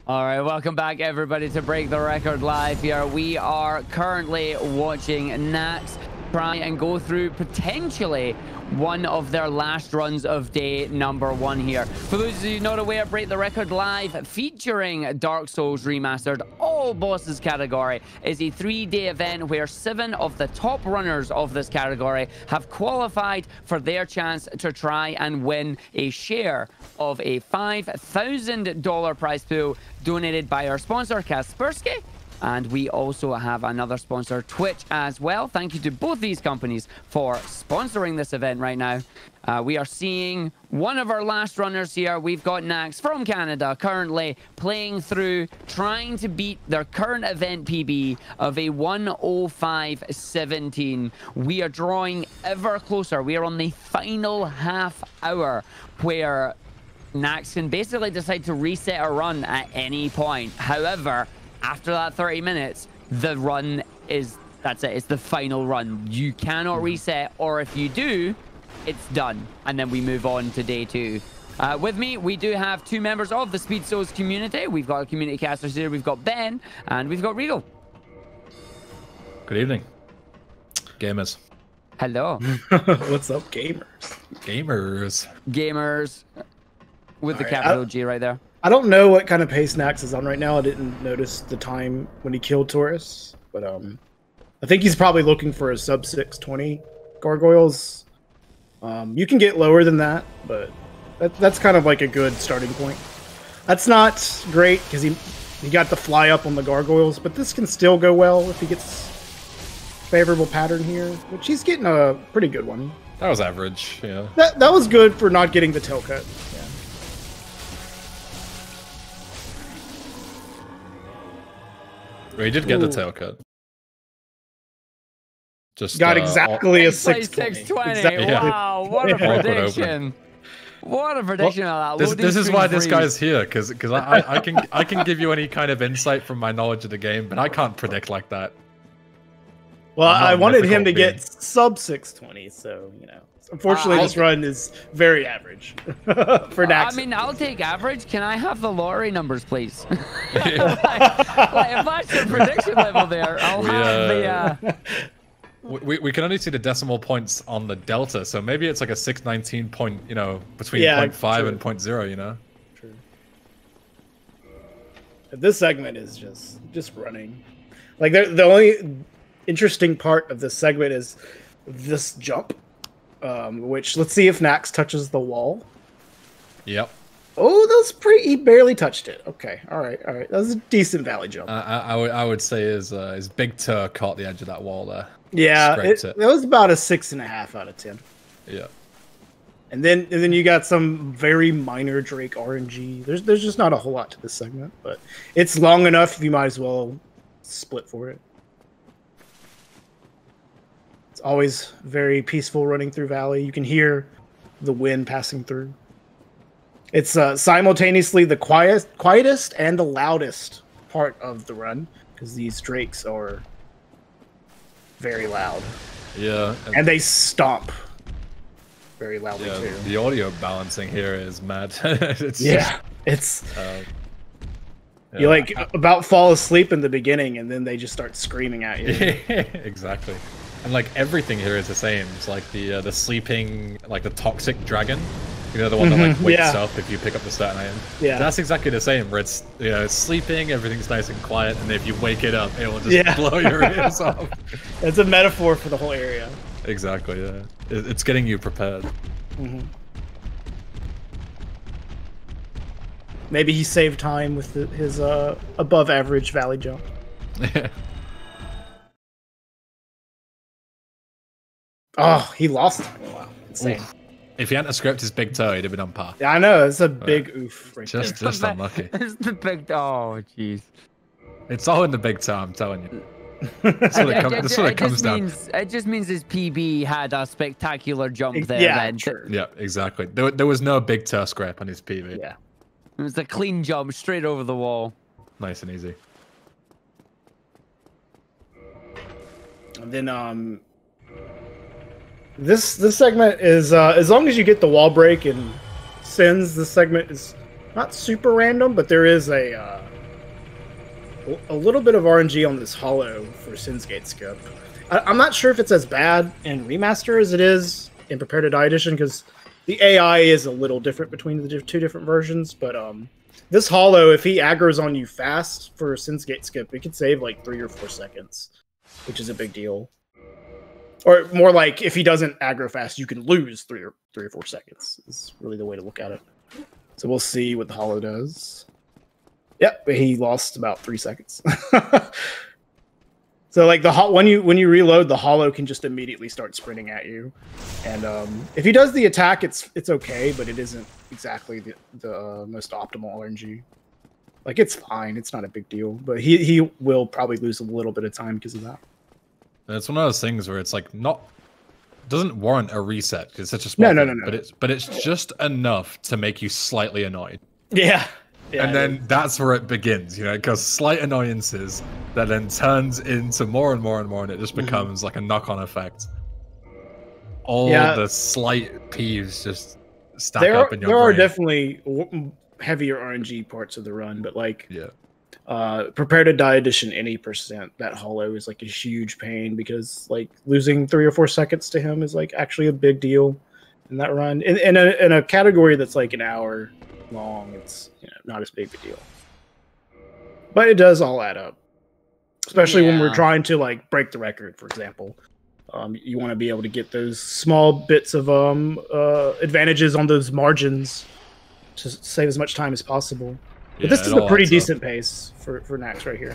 All right, welcome back, everybody, to Break the Record Live here. We are currently watching Nax try and go through potentially one of their last runs of day number 1 here. For those of you not aware, Break the Record Live, featuring Dark Souls Remastered, all bosses category, is a 3-day event where 7 of the top runners of this category have qualified for their chance to try and win a share of a $5,000 prize pool donated by our sponsor, Kaspersky. And we also have another sponsor, Twitch, as well. Thank you to both these companies for sponsoring this event right now. We are seeing one of our last runners here. We've got Nax from Canada currently playing through, trying to beat their current event PB of a 1:05:17. We are drawing ever closer. We are on the final half hour where Nax can basically decide to reset a run at any point. However, after that 30 minutes, the run is, that's it. It's the final run. You cannot reset, or if you do, it's done. And then we move on to day 2. With me, we do have 2 members of the Speedsouls community. We've got a community casters here. We've got Ben, and we've got Regal. Good evening, gamers. Hello. What's up, gamers? Gamers. With the capital G right there. I don't know what kind of pace Nax is on right now. I didn't notice the time when he killed Taurus, but I think he's probably looking for a sub 620 gargoyles. You can get lower than that, but that's kind of like a good starting point. That's not great because he got the fly up on the gargoyles, but this can still go well if he gets favorable pattern here, which he's getting a pretty good one. That was average, yeah. That was good for not getting the tail cut. Yeah. He did get the tail cut. Just got exactly a 620. Exactly. Wow, what a prediction! What a prediction on that. This is why this guy's here, because I can give you any kind of insight from my knowledge of the game, but I can't predict like that. Well, I wanted him to get sub 620, so you know. Unfortunately, this run is very average for Nax. I mean, I'll take average. Can I have the lottery numbers, please? Like, if that's your prediction level there, I'll have the... We can only see the decimal points on the delta, so maybe it's like a 619 point, you know, between 0.5 and 0.0, you know? True. This segment is just running. Like, the only interesting part of this segment is this jump. Which, let's see if Nax touches the wall. Yep. Oh, that was pretty. He barely touched it. Okay, all right. That was a decent valley jump. I would say his big toe caught the edge of that wall there. Yeah, it was about a 6.5 out of 10. Yeah. And then you got some very minor Drake RNG. There's just not a whole lot to this segment, but it's long enough. You might as well split for it. It's always very peaceful running through Valley. You can hear the wind passing through. It's simultaneously the quietest and the loudest part of the run, because these drakes are very loud. Yeah. And they stomp very loudly too. The audio balancing here is mad. You like about fall asleep in the beginning, and then they just start screaming at you. Exactly. And like everything here is the same. It's like the sleeping, like the toxic dragon. You know, the one that like wakes up if you pick up the certain item. Yeah. That's exactly the same. Where it's, you know, it's sleeping, everything's nice and quiet, and if you wake it up, it will just blow your ears off. It's a metaphor for the whole area. Exactly. Yeah. It's getting you prepared. Maybe he saved time with his above average valley jump. Oh, he lost time. Wow, insane. Oof. If he hadn't scraped his big toe, he'd have been on par. Yeah, I know. It's a big oof right there. Just unlucky. It's the big... Oh, jeez. It's all in the big toe, I'm telling you. That's what it comes down. It just means his PB had a spectacular jump there. Yeah, sure. Yeah, exactly. There was no big toe scrape on his PB. Yeah. It was a clean jump straight over the wall. Nice and easy. And then this segment is as long as you get the wall break and sins, this segment is not super random, but there is a little bit of RNG on this hollow for Sinsgate skip. I'm not sure if it's as bad in Remaster as it is in Prepare to Die Edition, because the AI is a little different between the two different versions. But this hollow, if he aggro's on you fast for Sinsgate skip, it could save like 3 or 4 seconds, which is a big deal. Or more like, if he doesn't aggro fast, you can lose 3 or 4 seconds. Is really the way to look at it. So we'll see what the hollow does. Yep, he lost about 3 seconds. So like when you reload, the hollow can just immediately start sprinting at you, and if he does the attack, it's okay, but it isn't exactly the most optimal RNG. Like, it's fine, it's not a big deal, but he will probably lose a little bit of time because of that. And it's one of those things where it's like doesn't warrant a reset because it's such a small thing, but it's just enough to make you slightly annoyed. Yeah. And then that's where it begins, you know, because slight annoyances that then turns into more and more and more, and it just becomes like a knock-on effect. All the slight peeves just stack up in your brain. There are definitely heavier RNG parts of the run, but like, Prepare to Die Edition any %, that hollow is like a huge pain, because like losing 3 or 4 seconds to him is like actually a big deal in that run. In a category that's like an hour long, it's, you know, not as big a deal, but it does all add up, especially when we're trying to like break the record, for example. You want to be able to get those small bits of advantages on those margins to save as much time as possible. But this is a pretty decent pace for Nax right here.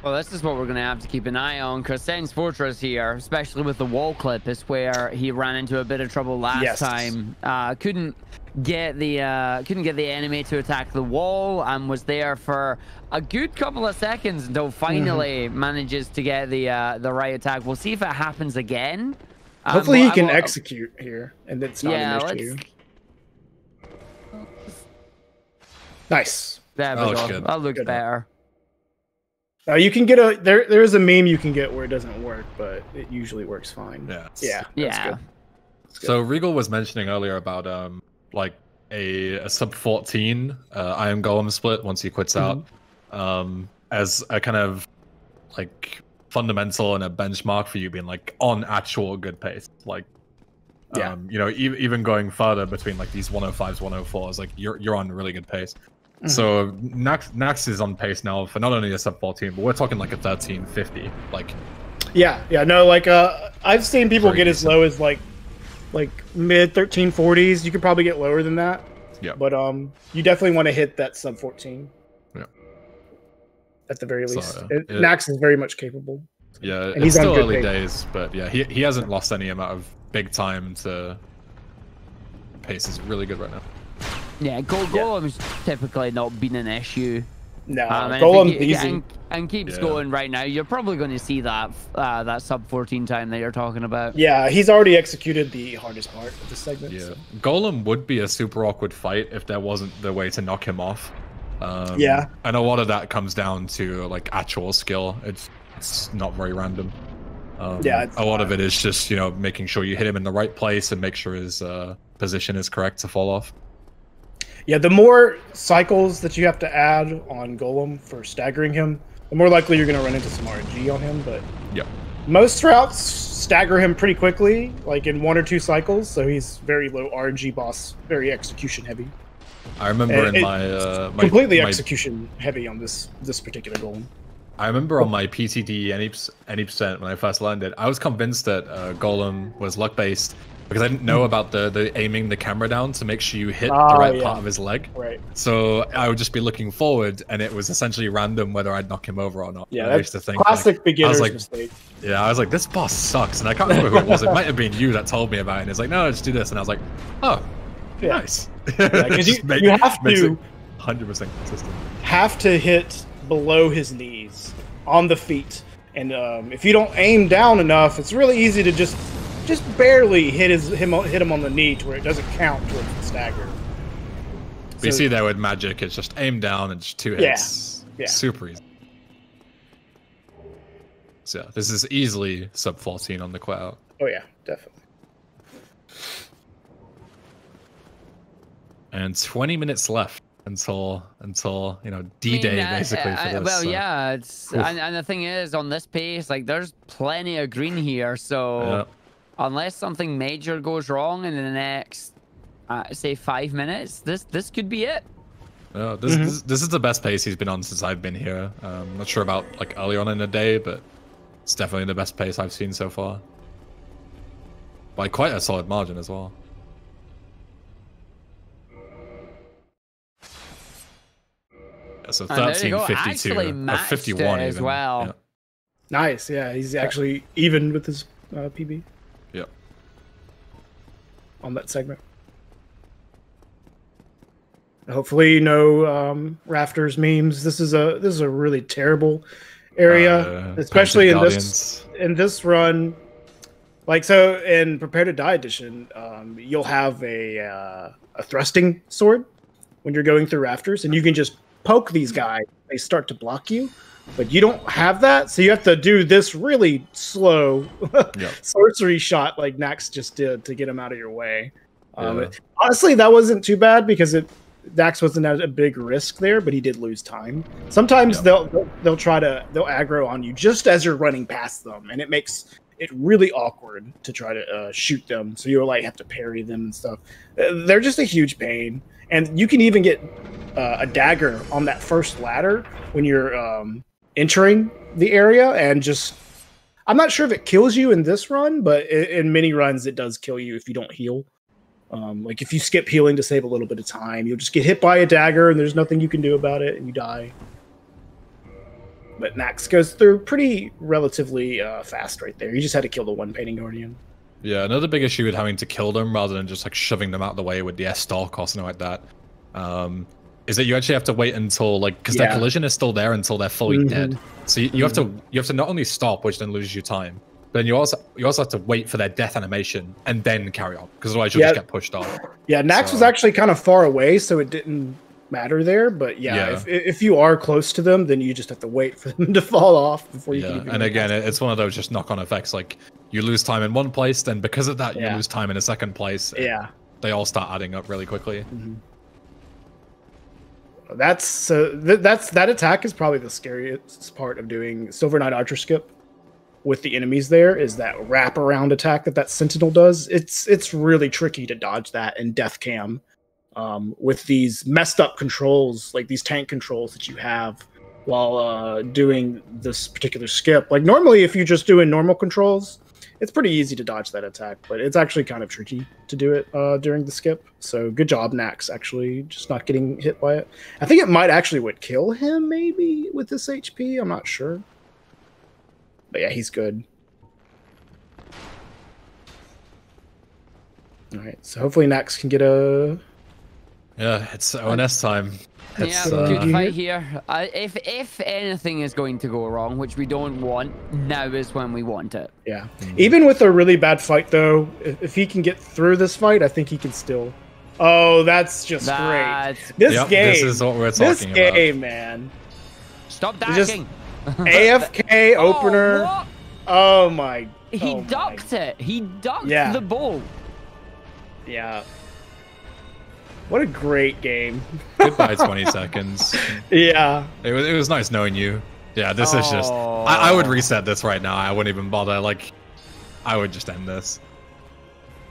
Well, this is what we're going to have to keep an eye on, because Sen's Fortress here, especially with the wall clip, is where he ran into a bit of trouble last time. Couldn't get the enemy to attack the wall, and was there for a good couple of seconds until finally manages to get the right attack. We'll see if it happens again. Hopefully he can execute here, and it's not an issue. Nice. There we go. That looks better. You can get there is a meme you can get where it doesn't work, but it usually works fine. Yeah. That's good. So Regal was mentioning earlier about like a sub 14 Iron Golem split once he quits out, as a kind of like fundamental and a benchmark for you being like on actual good pace. Like, you know, even going further between like these 105s, 104s, like you're on really good pace. So Nax is on pace now for not only a sub 14, but we're talking like a 1350. Like, no, like I've seen people get as low as like mid 1340s. You could probably get lower than that. Yeah. But you definitely want to hit that sub 14. Yeah. At the very least, Nax is very much capable. Yeah, and it's still early days, but yeah, he hasn't lost any amount of big time to pace. Is really good right now. Yeah, Golem's typically not been an issue. No, Golem's easy. And keeps going right now. You're probably going to see that that sub 14 time that you're talking about. Yeah, he's already executed the hardest part of the segment. Yeah, so. Golem would be a super awkward fight if there wasn't the way to knock him off. And a lot of that comes down to like actual skill. It's not very random. A lot of it is just, you know, making sure you hit him in the right place and make sure his position is correct to fall off. Yeah, the more cycles that you have to add on Golem for staggering him, the more likely you're going to run into some RNG on him. But most routes stagger him pretty quickly, like in 1 or 2 cycles. So he's very low RNG boss, very execution heavy. I remember my completely execution heavy on this particular Golem. I remember on my PTD any percent when I first learned it, I was convinced that Golem was luck based because I didn't know about the aiming the camera down to make sure you hit the right part of his leg. Right. So I would just be looking forward, and it was essentially random whether I'd knock him over or not. Yeah, that's classic beginner's mistake. Yeah, I was like, this boss sucks, and I can't remember who it was. It might have been you that told me about it. And it's like, no, just do this, and I was like, oh, nice. Because you have to 100% consistent. Have to hit below his knees on the feet, and if you don't aim down enough, it's really easy to just barely hit him on the knee to where it doesn't count towards the stagger. But you see there with magic, it's just aim down and just 2 hits. Yeah. Super easy. So yeah, this is easily sub 14 on the cloud. Oh yeah, definitely. And 20 minutes left until you know, D-Day, basically, for this. Well, yeah, it's and the thing is, on this pace, like, there's plenty of green here, so unless something major goes wrong in the next say 5 minutes, this could be it. This is the best pace he's been on since I've been here. Not sure about like early on in the day, but it's definitely the best pace I've seen so far, by quite a solid margin as well. So 13:52 or 51 as even. well. Yeah. Nice, yeah. He's actually even with his PB. Yep. On that segment. Hopefully, no rafters memes. This is a really terrible area, especially in this run. Like, so in Prepare to Die edition, you'll have a thrusting sword when you're going through rafters, and you can just poke these guys. They start to block you, but you don't have that, so you have to do this really slow sorcery shot like Nax just did to get him out of your way. Honestly, that wasn't too bad because Dax wasn't at a big risk there, but he did lose time. Sometimes they'll aggro on you just as you're running past them, and it makes it really awkward to try to shoot them. So you'll like have to parry them and stuff. They're just a huge pain, and you can even get a dagger on that first ladder when you're entering the area, and just I'm not sure if it kills you in this run, but in many runs it does kill you if you don't heal. Like if you skip healing to save a little bit of time, you'll just get hit by a dagger and there's nothing you can do about it and you die. But Nax goes through pretty relatively fast right there. You just had to kill the one Painting Guardian. Yeah, another big issue with having to kill them rather than just like shoving them out of the way with the S-Stock or something like that, is that you actually have to wait until like, because their collision is still there until they're fully dead. So you have to not only stop, which then loses you time, but then you also have to wait for their death animation and then carry on, because otherwise you'll just get pushed off. Yeah, Nax was actually kind of far away, so it didn't matter there. But if you are close to them, then you just have to wait for them to fall off before you can even. And again, it's one of those just knock-on effects. Like you lose time in one place, then because of that you lose time in a second place. Yeah, they all start adding up really quickly. That attack is probably the scariest part of doing Silver Knight Archer Skip with the enemies. There is that wraparound attack that Sentinel does. It's really tricky to dodge that in Death Cam with these messed up controls, like these tank controls that you have while doing this particular skip. Like normally if you're just doing normal controls, it's pretty easy to dodge that attack, but it's actually kind of tricky to do it during the skip. So good job, Nax, actually just not getting hit by it. I think it might actually would kill him maybe with this HP. I'm not sure. But yeah, he's good. All right, so hopefully Nax can get a... Yeah, it's ONS time. Good fight here. If anything is going to go wrong, which we don't want, now is when we want it. Yeah. Even with a really bad fight, though, if he can get through this fight, I think he can still... Oh, that's just great. This game... This is what we're talking about. This game, man. Stop dashing. AFK opener. Oh my. He ducked it. He ducked the ball. Yeah. What a great game. Goodbye 20 seconds. Yeah. It was nice knowing you. Yeah, this is just... I would reset this right now. I wouldn't even bother. Like, I would just end this.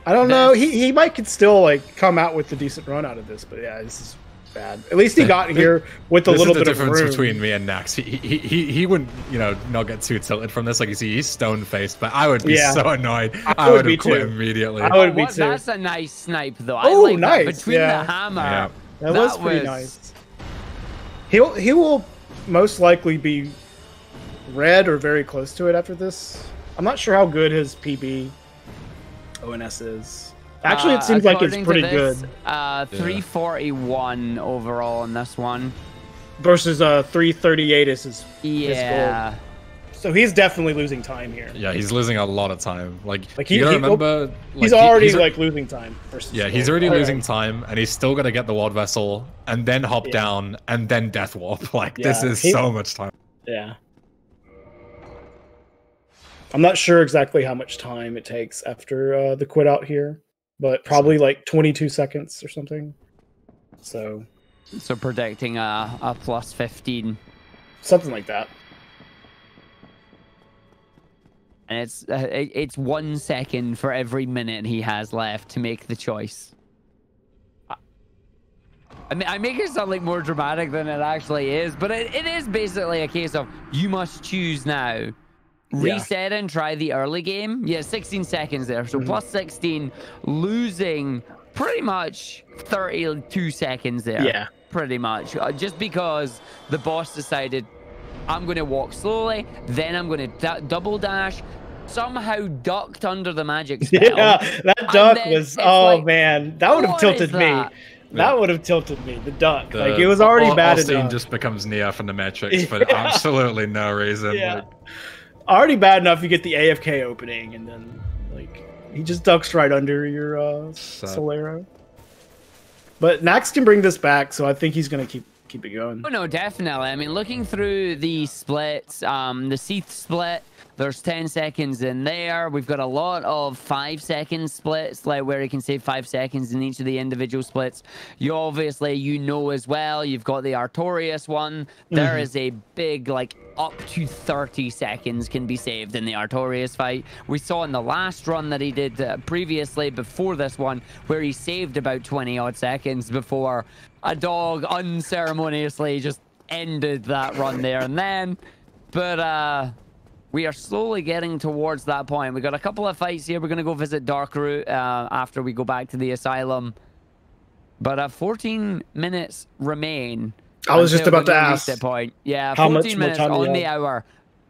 I don't know. He might could still like come out with a decent run out of this, but yeah, this is bad. At least he got here with a little bit of room. This is the difference between me and Nax. He wouldn't, not get too tilted from this. Like you see, he's stone faced, but I would be so annoyed. I would have quit immediately. I would be too. That's a nice snipe, though. Oh, like nice! That. Between the hammer, that was pretty nice. He will most likely be red or very close to it after this. I'm not sure how good his PB ONS is. Actually, it seems like it's pretty good. 341 overall on this one. Versus 338 is his goal. So he's definitely losing time here. Yeah, he's losing a lot of time. Like you gotta remember, he's already losing time. He's already losing time, and he's still gonna get the Ward Vessel, and then hop down, and then Death Warp. Like this is so much time. Yeah. I'm not sure exactly how much time it takes after the quit out here, but probably like 22 seconds or something. So predicting a plus 15. Something like that. And it's 1 second for every minute he has left to make the choice. I mean, I make it sound like more dramatic than it actually is, but it is basically a case of you must choose now. Reset and try the early game. Yeah, 16 seconds there. So plus 16, losing pretty much 32 seconds there. Yeah. Pretty much. Just because the boss decided, I'm going to walk slowly, then I'm going to double dash, somehow ducked under the magic spell. Yeah, that duck was, man, that would have tilted me. That would have tilted me, the duck. Like, it was already bad enough. Austin just becomes Neo from the Matrix for absolutely no reason. Yeah. Like, already bad enough you get the AFK opening, and then, like, he just ducks right under your Solero. But Nax can bring this back, so I think he's going to keep it going. Oh, no, definitely. I mean, looking through the splits, the Seath split, there's 10 seconds in there. We've got a lot of 5-second splits, like where you can save 5 seconds in each of the individual splits. You obviously, as well, you've got the Artorias one. There is a big, like, up to 30 seconds can be saved in the Artorias fight. We saw in the last run that he did previously, before this one, where he saved about 20-odd seconds before a dog unceremoniously just ended that run there and then. But, we are slowly getting towards that point. We got a couple of fights here. We're going to go visit Darkroot after we go back to the asylum. But 14 minutes remain. I was just about to ask. That point. Yeah, how 14 minutes much on the hour.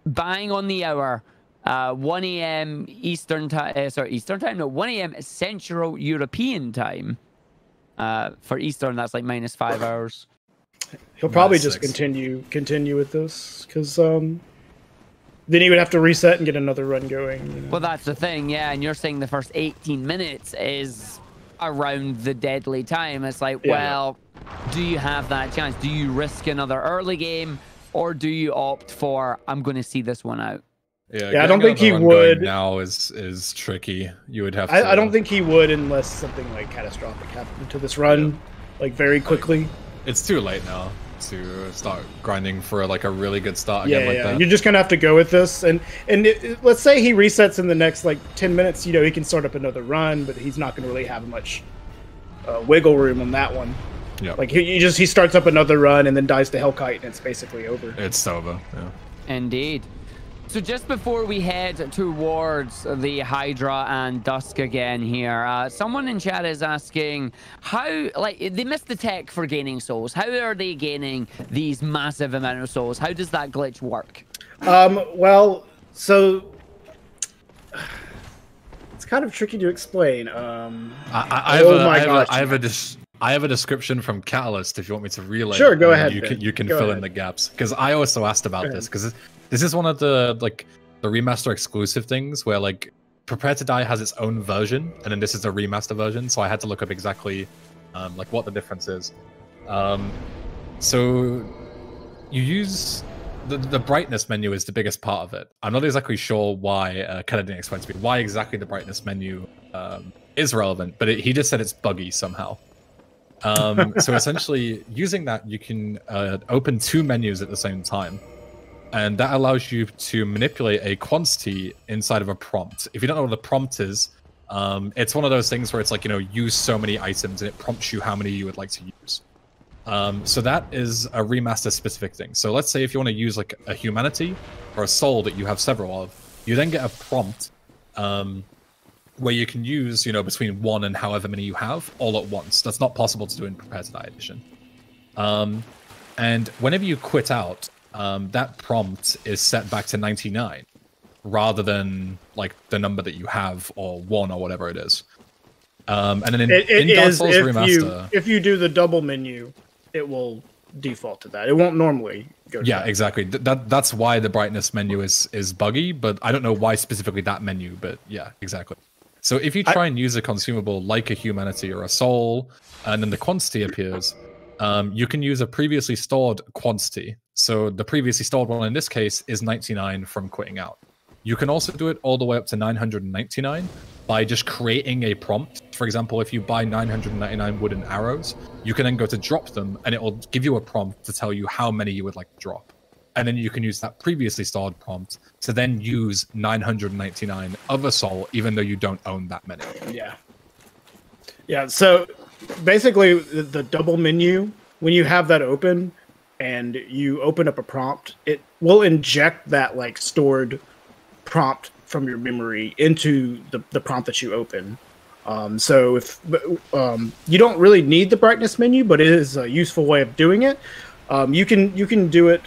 Bang on the hour. 1 a.m. Eastern time. Eastern time? No, 1 a.m. Central European time. For Eastern, that's like -5 hours. He'll probably just continue with this, because... then he would have to reset and get another run going. You know? Well, that's the thing, yeah. And you're saying the first 18 minutes is around the deadly time. It's like, well, do you have that chance? Do you risk another early game, or do you opt for, I'm going to see this one out? Yeah, I don't think he would. Now is tricky. You would have to... I don't think he would unless something like catastrophic happened to this run, like very quickly. It's too late now to start grinding for like a really good start again like that. You're just gonna have to go with this, and let's say he resets in the next like 10 minutes. He can start up another run, but he's not gonna really have much wiggle room on that one. Yeah, like he starts up another run and then dies to Hellkite, and it's basically over. It's over. Yeah, indeed. So just before we head towards the Hydra and Dusk again here, someone in chat is asking how, like, they missed the tech for gaining souls. How are they gaining these massive amount of souls? How does that glitch work? Well, so it's kind of tricky to explain. I have a description from Catalyst if you want me to relay. Sure, go ahead. You can fill in the gaps, because I also asked about this, because this is one of the remaster exclusive things where like Prepare to Die has its own version, and then this is a remaster version. So I had to look up exactly like what the difference is. So you use the brightness menu is the biggest part of it. I'm not exactly sure why. Ken didn't explain to me why exactly the brightness menu is relevant, but he just said it's buggy somehow. So essentially, using that, you can open 2 menus at the same time. And that allows you to manipulate a quantity inside of a prompt. If you don't know what a prompt is, it's one of those things where it's like, use so many items, and it prompts you how many you would like to use. So that is a remaster specific thing. So let's say if you want to use like a humanity or a soul that you have several of, you then get a prompt where you can use, between 1 and however many you have all at once. That's not possible to do in Prepare to Die Edition. And whenever you quit out, that prompt is set back to 99 rather than like the number that you have, or 1 or whatever it is. And then in Dark Souls Remaster, if you do the double menu, it will default to that. It won't normally go to that. Exactly. That's why the brightness menu is buggy, but I don't know why specifically that menu, but yeah, exactly. So if you try and use a consumable like a humanity or a soul, and then the quantity appears, you can use a previously stored quantity. So the previously stored one in this case is 99 from quitting out. You can also do it all the way up to 999 by just creating a prompt. For example, if you buy 999 wooden arrows, you can then go to drop them, and it will give you a prompt to tell you how many you would like to drop. And then you can use that previously stored prompt to then use 999 of a soul, even though you don't own that many. Yeah. Yeah, so basically the double menu, when you have that open and you open up a prompt, it will inject that like stored prompt from your memory into the prompt that you open. So if you don't really need the brightness menu, but it is a useful way of doing it. You can do it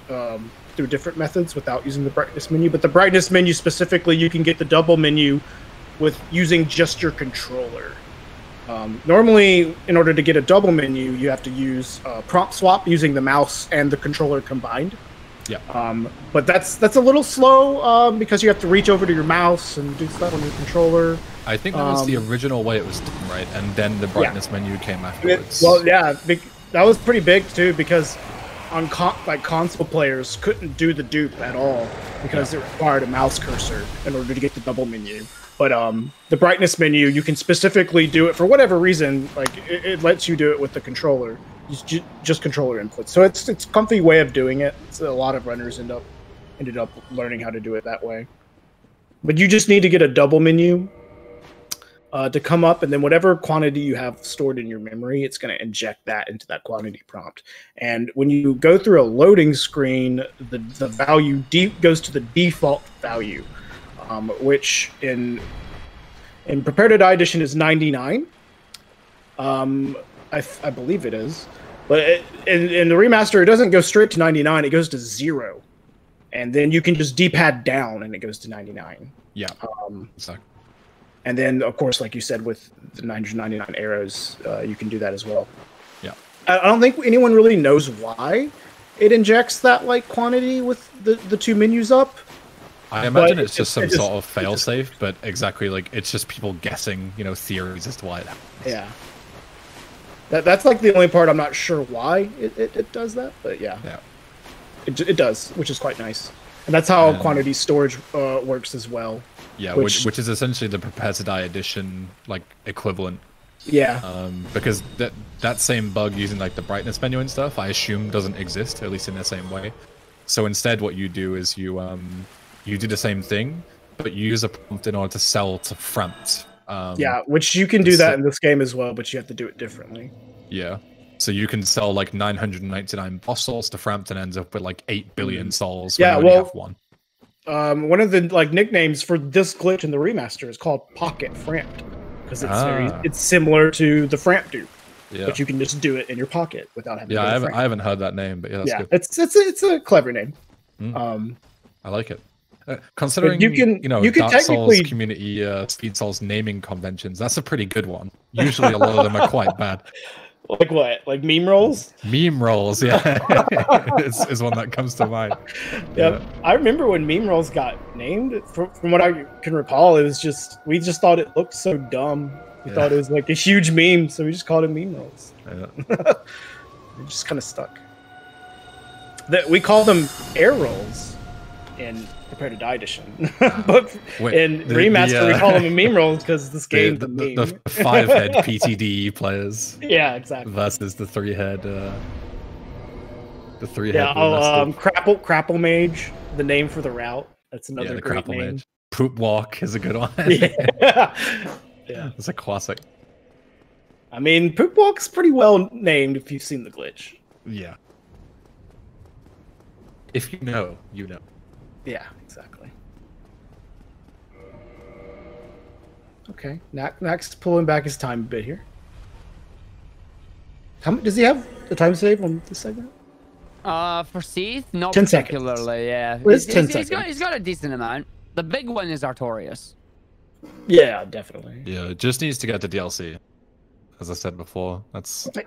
through different methods without using the brightness menu, but the brightness menu specifically, you can get the double menu with using just your controller. Normally, in order to get a double menu, you have to use prompt swap using the mouse and the controller combined. Yeah. But that's a little slow because you have to reach over to your mouse and do stuff on your controller. I think that was the original way it was done, right? And then the brightness menu came afterwards. Well, yeah, that was pretty big too because on console players couldn't do the dupe at all because it required a mouse cursor in order to get the double menu. But the brightness menu, you can specifically do it for whatever reason. Like it lets you do it with the controller, just controller inputs. So it's a comfy way of doing it. So a lot of runners ended up learning how to do it that way. But you just need to get a double menu to come up, and then whatever quantity you have stored in your memory, it's going to inject that into that quantity prompt. And when you go through a loading screen, the value goes to the default value. Which in Prepare to Die Edition is 99. I believe it is. But in the remaster, it doesn't go straight to 99. It goes to 0. And then you can just D-pad down, and it goes to 99. Yeah. Exactly. And then, of course, like you said, with the 999 arrows, you can do that as well. Yeah. I don't think anyone really knows why it injects that like quantity with the two menus up. I imagine it's just some sort of failsafe, but exactly like it's just people guessing, theories as to why it happens. Yeah. That's like the only part I'm not sure why it does that, but yeah. Yeah. It does, which is quite nice. And that's how quantity storage works as well. Yeah, which is essentially the Prepare to Die edition like equivalent. Yeah. Because that same bug using like the brightness menu and stuff, I assume doesn't exist, at least in the same way. So instead what you do is you do the same thing, but you use a prompt in order to sell to Framt. Yeah, which you can do that in this game as well, but you have to do it differently. Yeah. So you can sell like 999 boss souls to Framt and ends up with like 8 billion souls when you only have one. One of the like nicknames for this glitch in the remaster is called Pocket Framt because it's similar to the Framt dupe. Yeah. But you can just do it in your pocket without having. Yeah, I haven't heard that name, but yeah, that's good. It's a clever name. I like it. Considering you can Dark Souls community Speedsouls naming conventions, that's a pretty good one. Usually a lot of them are quite bad. Like what? Like meme rolls? Meme rolls, yeah. is one that comes to mind. Yeah. I remember when meme rolls got named. From what I can recall, it was we just thought it looked so dumb. We thought it was like a huge meme, so we just called it meme rolls. Yeah. It just kind of stuck. We call them air rolls in Prepare to Die Edition. But in Remaster, we call them meme rolls because this game's a meme. The 5-head PTD players. Yeah, exactly. Versus the 3-head. The 3-head. Yeah, Crapple Mage, the name for the route. That's another great name. Mage. Poop Walk is a good one. Yeah, it's a classic. I mean, Poop Walk's pretty well named if you've seen the glitch. Yeah. If you know, you know. Yeah, exactly. Okay, Nax pulling back his time a bit here. Does he have the time save on this segment? For Seath, not 10 particularly. Seconds. Yeah, well, it's 10 seconds. He's got a decent amount. The big one is Artorias. Yeah, definitely. Yeah, it just needs to get the DLC. As I said before,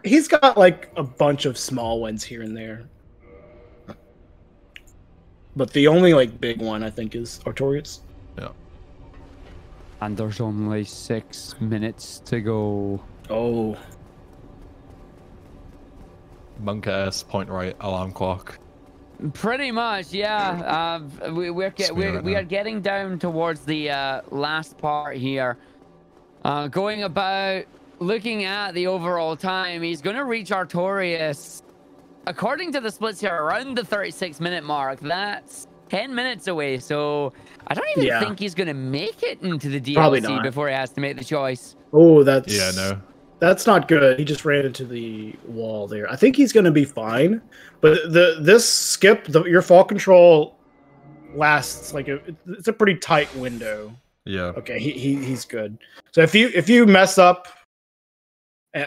he's got like a bunch of small ones here and there. But the only like big one I think is Artorias. Yeah. And there's only 6 minutes to go. Oh. Monk S, point right, alarm clock. Pretty much, yeah. We are getting down towards the last part here. Going about looking at the overall time, he's going to reach Artorias. According to the splits here, around the 36-minute mark. That's 10 minutes away. So I don't even think he's going to make it into the DLC before he has to make the choice. Oh, that's That's not good. He just ran into the wall there. I think he's going to be fine, but this skip, your fall control lasts like it's a pretty tight window. Yeah. Okay, he's good. So if you mess up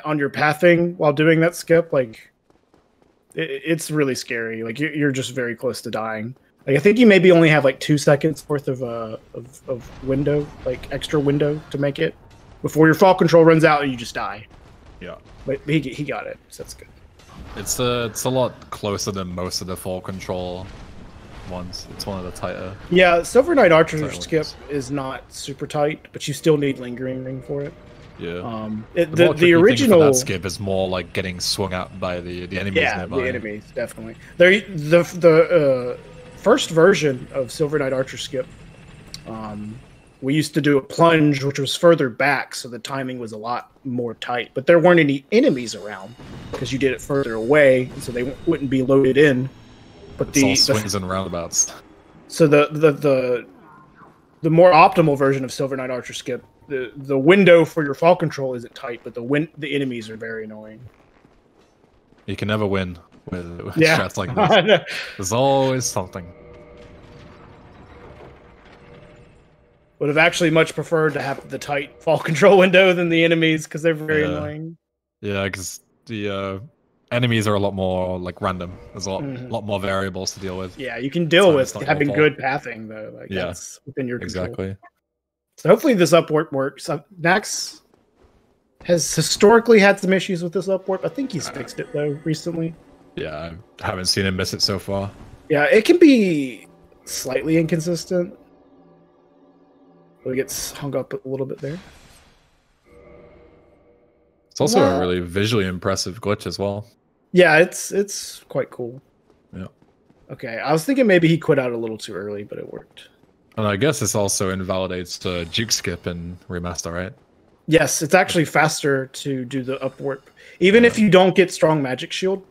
on your pathing while doing that skip, like it's really scary. Like you're just very close to dying. Like I think you maybe only have like 2 seconds worth of window, like extra window to make it before your fall control runs out and you just die. Yeah. But he got it, so that's good. It's a lot closer than most of the fall control ones. It's one of the tighter. Yeah, Silver Knight Archer skip is not super tight, but you still need lingering ring for it. Yeah. The original thing for that skip is more like getting swung at by the enemies nearby. Yeah, the enemies definitely. The first version of Silver Knight Archer skip, we used to do a plunge, which was further back, so the timing was a lot more tight. But there weren't any enemies around because you did it further away, so they wouldn't be loaded in. But it's all swings and roundabouts. So the more optimal version of Silver Knight Archer skip, the window for your fall control isn't tight, but the enemies are very annoying. You can never win with strats like this. There's always something. Would have actually much preferred to have the tight fall control window than the enemies because they're very annoying. Yeah, because the enemies are a lot more like random. There's a lot more variables to deal with. Yeah, you can deal with having good pathing though. Like that's within your control. Exactly. So hopefully this upwarp works. Nax has historically had some issues with this upwarp. I think he's fixed it though recently. Yeah, I haven't seen him miss it so far. Yeah, it can be slightly inconsistent. It gets hung up a little bit there. It's also a really visually impressive glitch as well. Yeah, it's quite cool. Yeah. Okay, I was thinking maybe he quit out a little too early, but it worked. And I guess this also invalidates the juke skip in remaster, right? Yes, it's actually faster to do the upwarp, even if you don't get strong magic shield.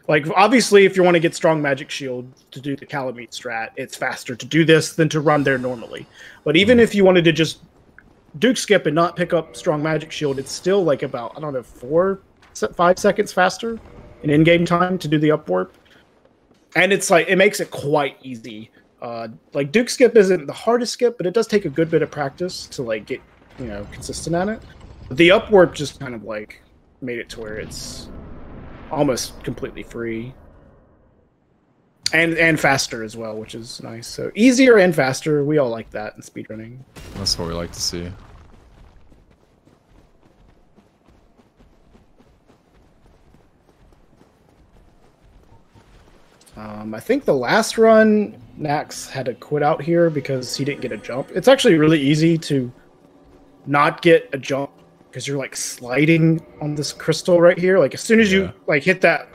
Like obviously, if you want to get strong magic shield to do the Calamite strat, it's faster to do this than to run there normally. But even if you wanted to just Duke skip and not pick up strong magic shield, it's still like about, I don't know, 4-5 seconds faster in in-game time to do the upwarp. And it's like, it makes it quite easy. Like Duke skip isn't the hardest skip, but it does take a good bit of practice to like get, consistent at it. But the upwarp just kind of like made it to where it's almost completely free. And faster as well, which is nice. So easier and faster, we all like that in speedrunning. That's what we like to see. I think the last run, Nax had to quit out here because he didn't get a jump. It's actually really easy to not get a jump because you're like sliding on this crystal right here. Like as soon as you like hit that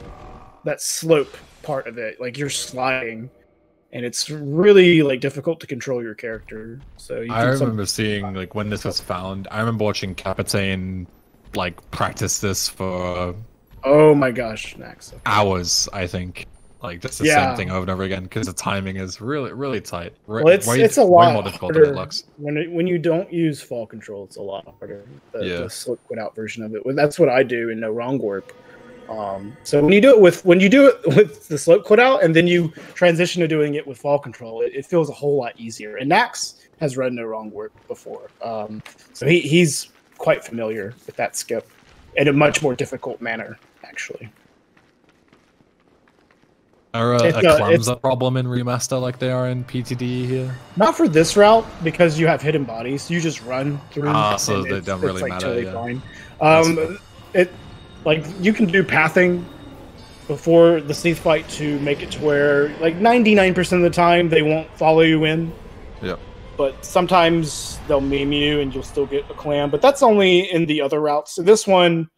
slope part of it, like you're sliding, and it's really like difficult to control your character. So I remember seeing like when this was found. I remember watching Capitane like practice this for oh my gosh, Nax, hours. I think. Like just the same thing over and over again because the timing is really tight. Well, it's a lot more difficult than it looks. When you don't use fall control, it's a lot harder. The slip quit out version of it. That's what I do in No Wrong Warp. So when you do it with the slope quit out and then you transition to doing it with fall control, it feels a whole lot easier. And Nax has run No Wrong Warp before, so he's quite familiar with that skip in a much more difficult manner, actually. Are clams a problem in remaster like they are in PTD here? Not for this route because you have hidden bodies. You just run through. So they don't really matter. Totally fine. Like you can do pathing before the Sneath fight to make it to where like 99% of the time they won't follow you in. Yep. But sometimes they'll meme you and you'll still get a clam. But that's only in the other routes. So this one.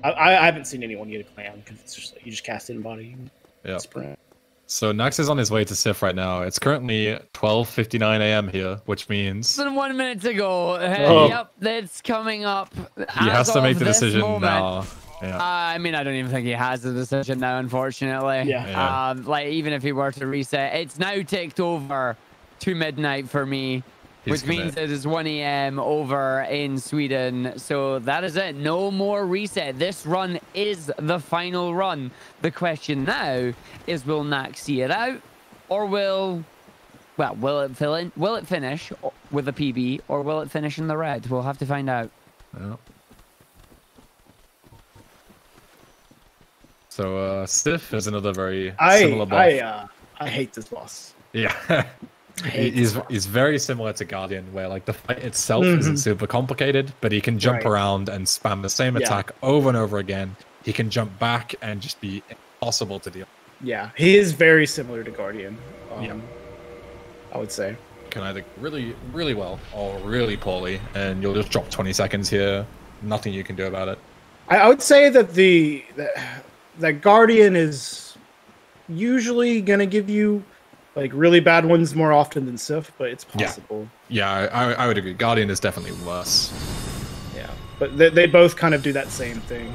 I haven't seen anyone get a clam because it's just like you just cast it in body and sprint. So Nax is on his way to Sif right now. It's currently 12:59 a.m. here, which means... Less than 1 minute to go. Oh. Yep, it's coming up. He has to make the decision now. Yeah. I mean, I don't even think he has a decision now, unfortunately. Yeah. Like, even if he were to reset, it's now ticked over to midnight for me, which means it is 1 a.m. over in Sweden. So that is it. No more reset. This run is the final run. The question now is, will Nax see it out, or will it fill in? Will it finish with a PB, or will it finish in the red? We'll have to find out. Yeah. So Sif is another very similar boss. I hate this boss. Yeah. He's very similar to Guardian, where like the fight itself isn't super complicated, but he can jump around and spam the same attack over and over again. He can jump back and just be impossible to deal. Yeah, he is very similar to Guardian. I would say. Can either really, really well or really poorly, and you'll just drop 20 seconds here. Nothing you can do about it. I would say that that Guardian is usually gonna give you like really bad ones more often than Sif, but it's possible. Yeah, I would agree. Guardian is definitely worse. Yeah, but they both kind of do that same thing.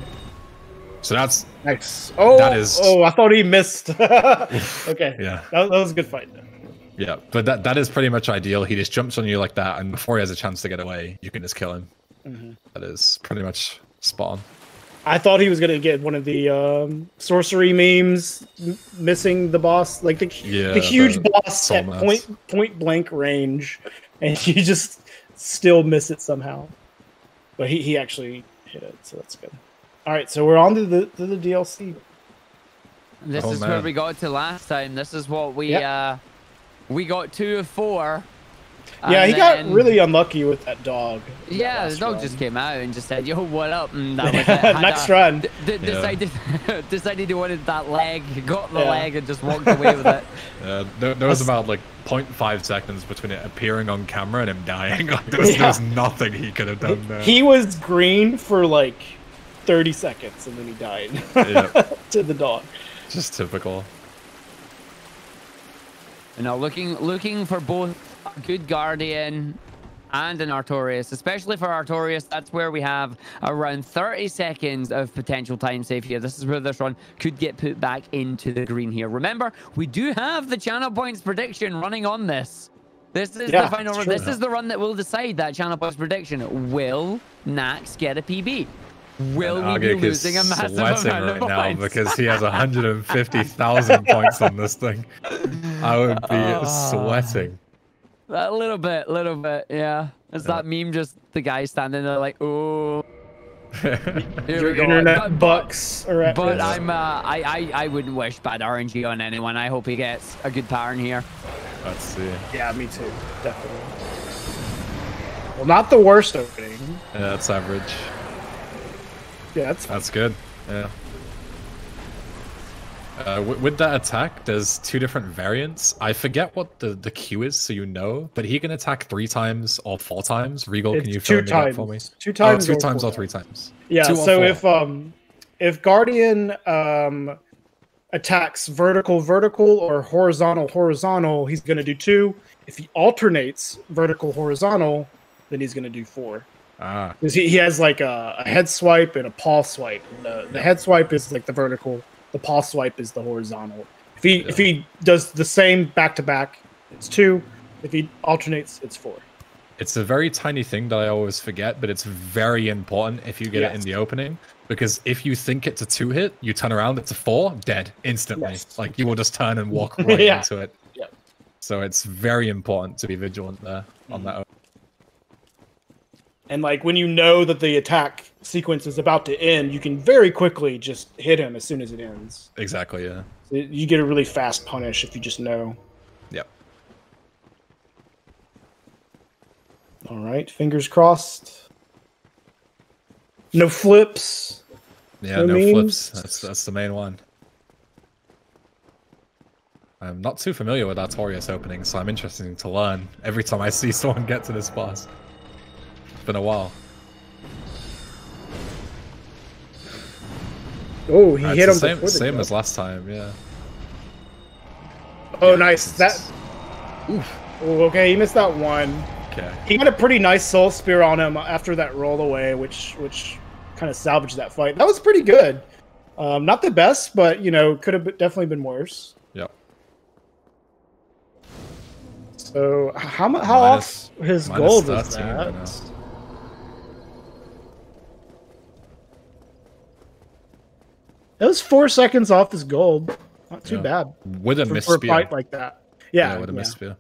So that's nice. Oh, I thought he missed. Okay, yeah, that was a good fight. Yeah, but that is pretty much ideal. He just jumps on you like that, and before he has a chance to get away, you can just kill him. That is pretty much spot on. I thought he was gonna get one of the sorcery memes, missing the boss, like the huge boss at point blank range, and you just still miss it somehow. But he actually hit it, so that's good. All right, so we're on to the DLC. This is where we got to last time. This is what we got 2 of 4. Yeah, he got really unlucky with that dog. Yeah, the dog just came out and just said, "Yo, what up?" And that was it. Next run. Decided he wanted that leg, got the leg, and just walked away with it. There was about like 0.5 seconds between it appearing on camera and him dying. Like, there was nothing he could have done there. He was green for like 30 seconds and then he died to the dog. Just typical. You know, looking for both a good Guardian and an Artorias, especially for Artorias. That's where we have around 30 seconds of potential time save here. This is where this run could get put back into the green here. Remember, we do have the channel points prediction running on this. This is the final run. This is the run that will decide that channel points prediction. Will Nax get a PB? Will we be losing a massive amount of points now because he has 150,000 points on this thing? I would be sweating. A little bit, yeah. It's that meme, just the guy standing there like, oh. Your internet bucks are at But I wouldn't wish bad RNG on anyone. I hope he gets a good pattern here. Let's see. Yeah, me too. Definitely. Well, not the worst opening. Yeah, that's average. Yeah, that's good. Yeah. With that attack, there's 2 different variants. I forget what the Q is, so you know, but he can attack 3 times or 4 times. Regal, can you fill in that for me? 2 times. 2 times or 3 times. Yeah. So if Guardian attacks vertical or horizontal, he's gonna do 2. If he alternates vertical horizontal, then he's gonna do 4. Because he has like a head swipe and a paw swipe. The head swipe is like the vertical. The paw swipe is the horizontal. If he does the same back to back, it's 2. If he alternates, it's 4. It's a very tiny thing that I always forget, but it's very important if you get it in the opening. Because if you think it's a 2 hit, you turn around, it's a 4, dead instantly. Like you will just turn and walk right into it. Yeah. So it's very important to be vigilant there on that. And like when you know that the attack sequence is about to end, you can very quickly just hit him as soon as it ends. Exactly, yeah. So you get a really fast punish if you just know. Yep. All right, fingers crossed. No flips. Yeah, no flips. That's the main one. I'm not too familiar with Artorias opening, so I'm interested to learn every time I see someone get to this boss. It's been a while. Oh, he hit him before same as last time, yeah. Oh, nice. That. Oof. Oh, okay, he missed that one. Okay. He got a pretty nice soul spear on him after that roll away, which kind of salvaged that fight. That was pretty good. Not the best, but you know, could have definitely been worse. Yep. So how off his gold is that? That was 4 seconds off his gold. Not too bad. With a miss for a fight like that. Yeah, with a miss spear.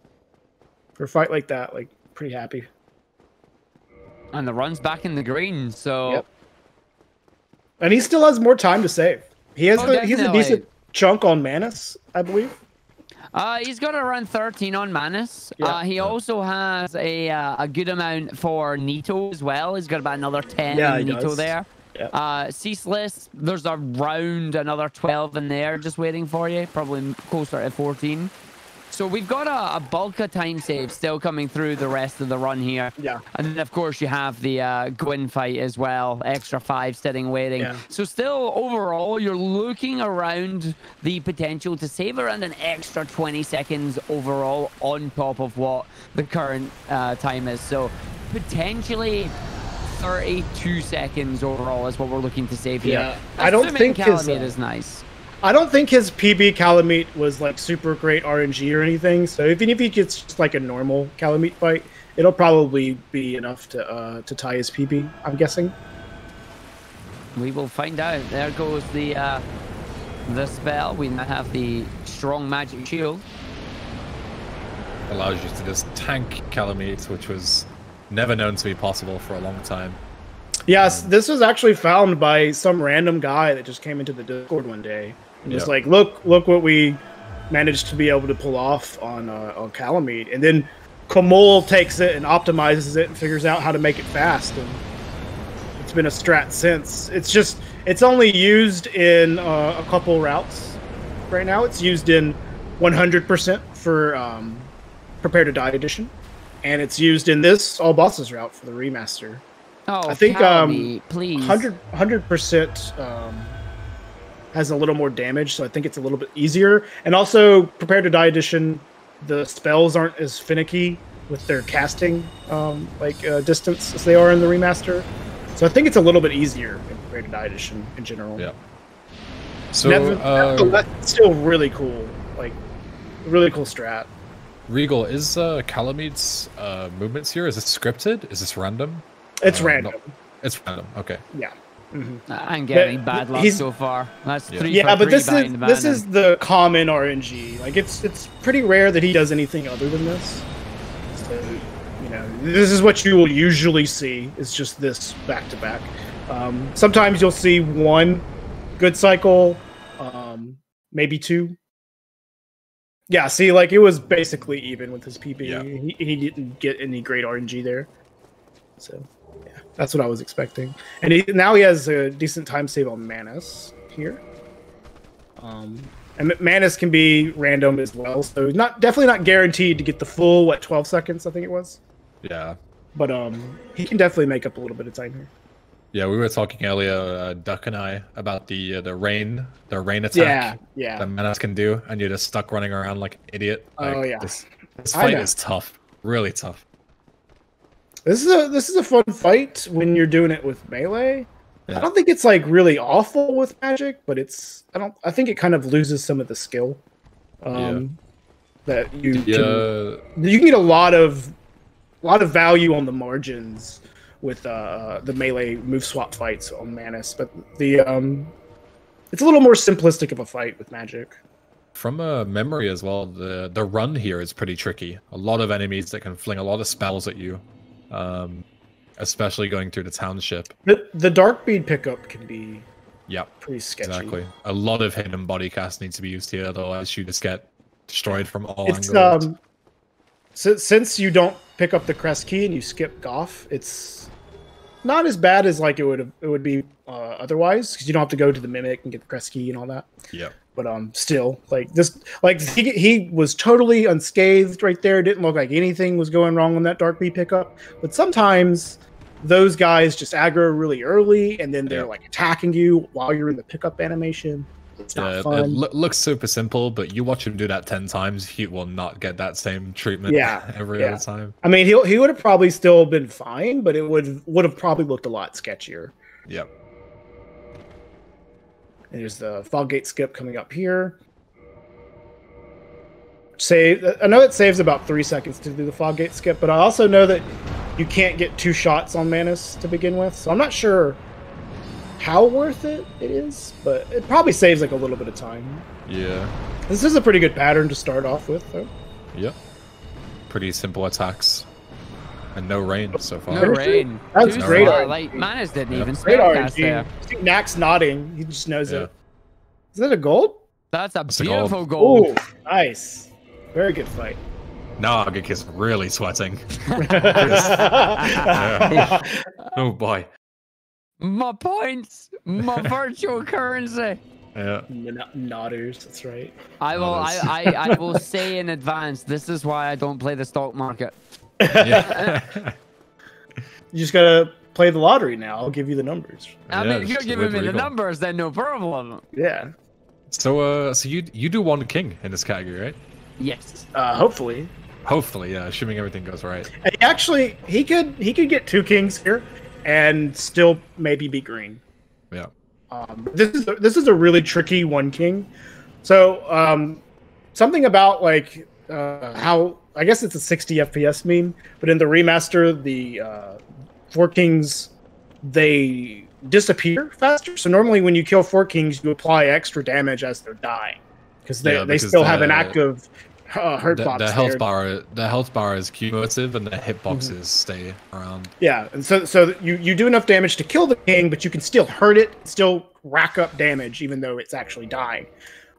For a fight like that, like pretty happy. And the run's back in the green, so. Yep. And he still has more time to save. He has he's a decent chunk on Manus, I believe. He's got around 13 on Manus. Yeah. He also has a good amount for Nito as well. He's got about another 10 in Nito there. Yeah. Ceaseless, there's around another 12 in there just waiting for you. Probably closer to 14. So we've got a bulk of time save still coming through the rest of the run here. Yeah. And then, of course, you have the Gwyn fight as well. Extra 5 sitting waiting. Yeah. So still, overall, you're looking around the potential to save around an extra 20 seconds overall on top of what the current time is. So potentially 32 seconds overall is what we're looking to save here. Yeah. I don't think Calamite is nice. I don't think his PB Calamite was like super great RNG or anything. So even if he gets just like a normal Calamite fight, it'll probably be enough to tie his PB, I'm guessing. We will find out. There goes the spell. We now have the strong magic shield. Allows you to just tank Calamite, which was never known to be possible for a long time. Yes, this was actually found by some random guy that just came into the Discord one day. And was like, look what we managed to be able to pull off on Calamite. And then Kamul takes it and optimizes it and figures out how to make it fast. And it's been a strat since. It's only used in a couple routes right now. It's used in 100% for Prepare to Die edition. And it's used in this all bosses route for the remaster. Oh, I think please. 100% has a little more damage, so I think it's a little bit easier. And also, Prepare to Die edition, the spells aren't as finicky with their casting distance as they are in the remaster. So I think it's a little bit easier in Prepare to Die edition in general. Yeah. So that's still really cool, like really cool strat. Regal, is Calamite's movements here? Is it scripted? Is this random? It's random. No, it's random. Okay. Yeah. Mm-hmm. I'm getting bad luck so far. That's 3 yeah, for 3 but this is the common RNG. Like it's pretty rare that he does anything other than this. So you know, this is what you will usually see. Is just this back to back. Sometimes you'll see one good cycle, maybe 2. Yeah, see, like it was basically even with his PB. Yeah. He didn't get any great RNG there. So. That's what I was expecting. And now he has a decent time save on Manus here. And Manus can be random as well, so definitely not guaranteed to get the full 12 seconds, I think it was. Yeah. But he can definitely make up a little bit of time here. Yeah, we were talking earlier, Duck and I, about the rain attack that Manus can do, and you're just stuck running around like an idiot. Like, this fight is tough. Really tough. This is a fun fight when you're doing it with melee. Yeah. I don't think it's like really awful with magic, but I think it kind of loses some of the skill. That you can get a lot of value on the margins with the melee move swap fights on Manus, but it's a little more simplistic of a fight with magic. From memory as well, the run here is pretty tricky. A lot of enemies that can fling a lot of spells at you. Especially going through the township. The dark bead pickup can be pretty sketchy. Exactly. A lot of hidden body cast needs to be used here, otherwise you just get destroyed from all angles. Since you don't pick up the crest key and you skip Goff, it's not as bad as like it would be otherwise, because you don't have to go to the mimic and get the crest key and all that. Yeah. But still, like this, like he was totally unscathed right there. Didn't look like anything was going wrong on that dark bead pickup. But sometimes those guys just aggro really early, and then they're like attacking you while you're in the pickup animation. It's not fun. It looks super simple, but you watch him do that 10 times, he will not get that same treatment every other time. I mean, he would have probably still been fine, but it would have probably looked a lot sketchier. Yep. There's the fog gate skip coming up here. I know it saves about 3 seconds to do the fog gate skip, but I also know that you can't get 2 shots on Manus to begin with, so I'm not sure how worth it is, but it probably saves like a little bit of time. Yeah. This is a pretty good pattern to start off with, though. Yep. Pretty simple attacks. And no rain so far. No rain. That's great. Like, Manus didn't even spell cast there. Nax nodding. He just knows it. Is that a gold? That's a beautiful gold. Ooh, nice. Very good fight. Nog is really sweating. Oh boy. My points, my virtual currency. Yeah. Nodders, that's right. I will say in advance, this is why I don't play the stock market. Yeah. You just gotta play the lottery now. I'll give you the numbers. I mean, if you're giving me the numbers, then no problem. Yeah. So you do one king in this category, right? Yes. Hopefully. Hopefully, yeah. Assuming everything goes right. And actually, he could get 2 kings here, and still maybe be green. Yeah. This is a really tricky 1 king. So something about like how I guess it's a 60 FPS meme, but in the remaster, the 4 kings they disappear faster. So normally when you kill 4 kings, you apply extra damage as they're dying because they still have an active hurt box. The health bar is cumulative, and the hitboxes stay around. Yeah, and so you do enough damage to kill the king, but you can still hurt it, still rack up damage, even though it's actually dying.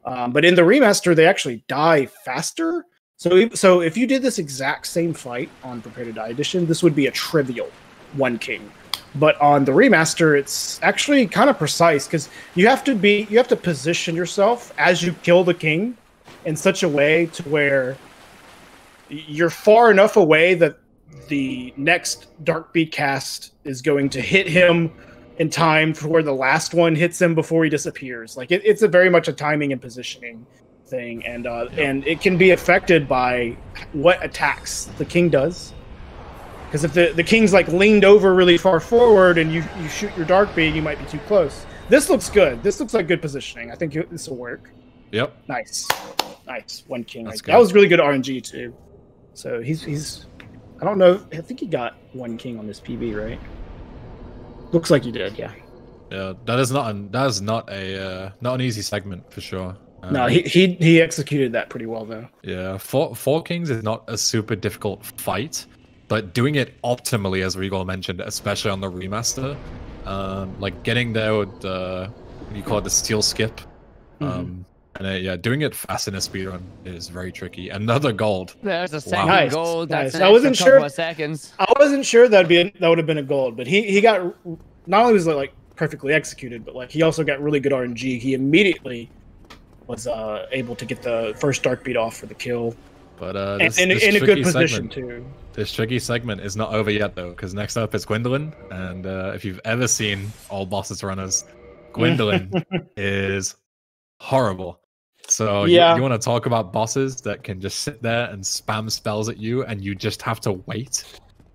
But in the remaster, they actually die faster. So if you did this exact same fight on Prepare to Die Edition, this would be a trivial 1 king. But on the remaster, it's actually kind of precise because you have to position yourself as you kill the king in such a way to where you're far enough away that the next Dark Bead cast is going to hit him in time for where the last one hits him before he disappears. Like it's a very much a timing and positioning thing, and it can be affected by what attacks the king does. Because if the king's like leaned over really far forward and you shoot your Dark Bead, you might be too close. This looks good. This looks like good positioning. I think this will work. Yep. Nice. 1 king. That was really good RNG too. So he's I don't know. I think he got 1 king on this PB, right? Looks like he did. Yeah. Yeah. That is not an easy segment for sure. No, he executed that pretty well though. Yeah. 4 kings is not a super difficult fight, but doing it optimally, as Regal mentioned, especially on the remaster, like getting there with you call it the steel skip. And doing it fast in a speedrun is very tricky. Another gold. There's a second gold. Nice. That's I wasn't sure. Of seconds. I wasn't sure that would have been a gold, but he got not only was it like perfectly executed, but like he also got really good RNG. He immediately was able to get the first Dark Bead off for the kill. But in a good position too. This tricky segment is not over yet though, because next up is Gwendolyn, and if you've ever seen all bosses runners, Gwendolyn is horrible. So you want to talk about bosses that can just sit there and spam spells at you and you just have to wait?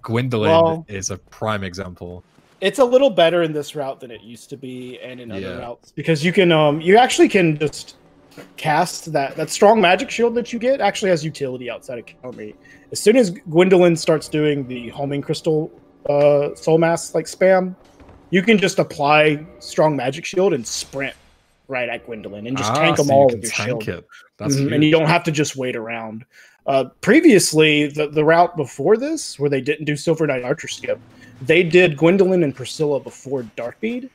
Gwendolyn is a prime example. It's a little better in this route than it used to be and in other routes, because you can you actually can just cast that strong magic shield that you get actually has utility outside of kill me. As soon as Gwendolyn starts doing the homing crystal soul mass like spam, you can just apply strong magic shield and sprint right at Gwendolyn and just tank them all with your shield. And you don't have to just wait around. Previously, the route before this, where they didn't do Silver Knight Archer skip, they did Gwendolyn and Priscilla before Darkbead.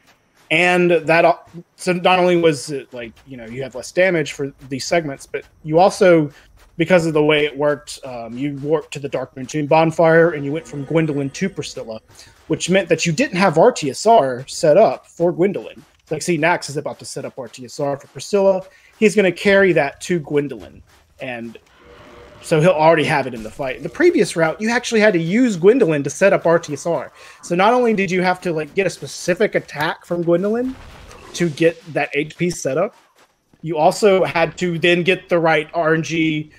And that, so not only was it like, you have less damage for these segments, but you also, because of the way it worked, you warped to the Dark Moon Tomb Bonfire and you went from Gwendolyn to Priscilla, which meant that you didn't have RTSR set up for Gwendolyn. Like, see, Nax is about to set up RTSR for Priscilla. He's going to carry that to Gwendolyn. And so he'll already have it in the fight. In the previous route, you actually had to use Gwendolyn to set up RTSR. So not only did you have to like get a specific attack from Gwendolyn to get that HP set up, you also had to then get the right RNG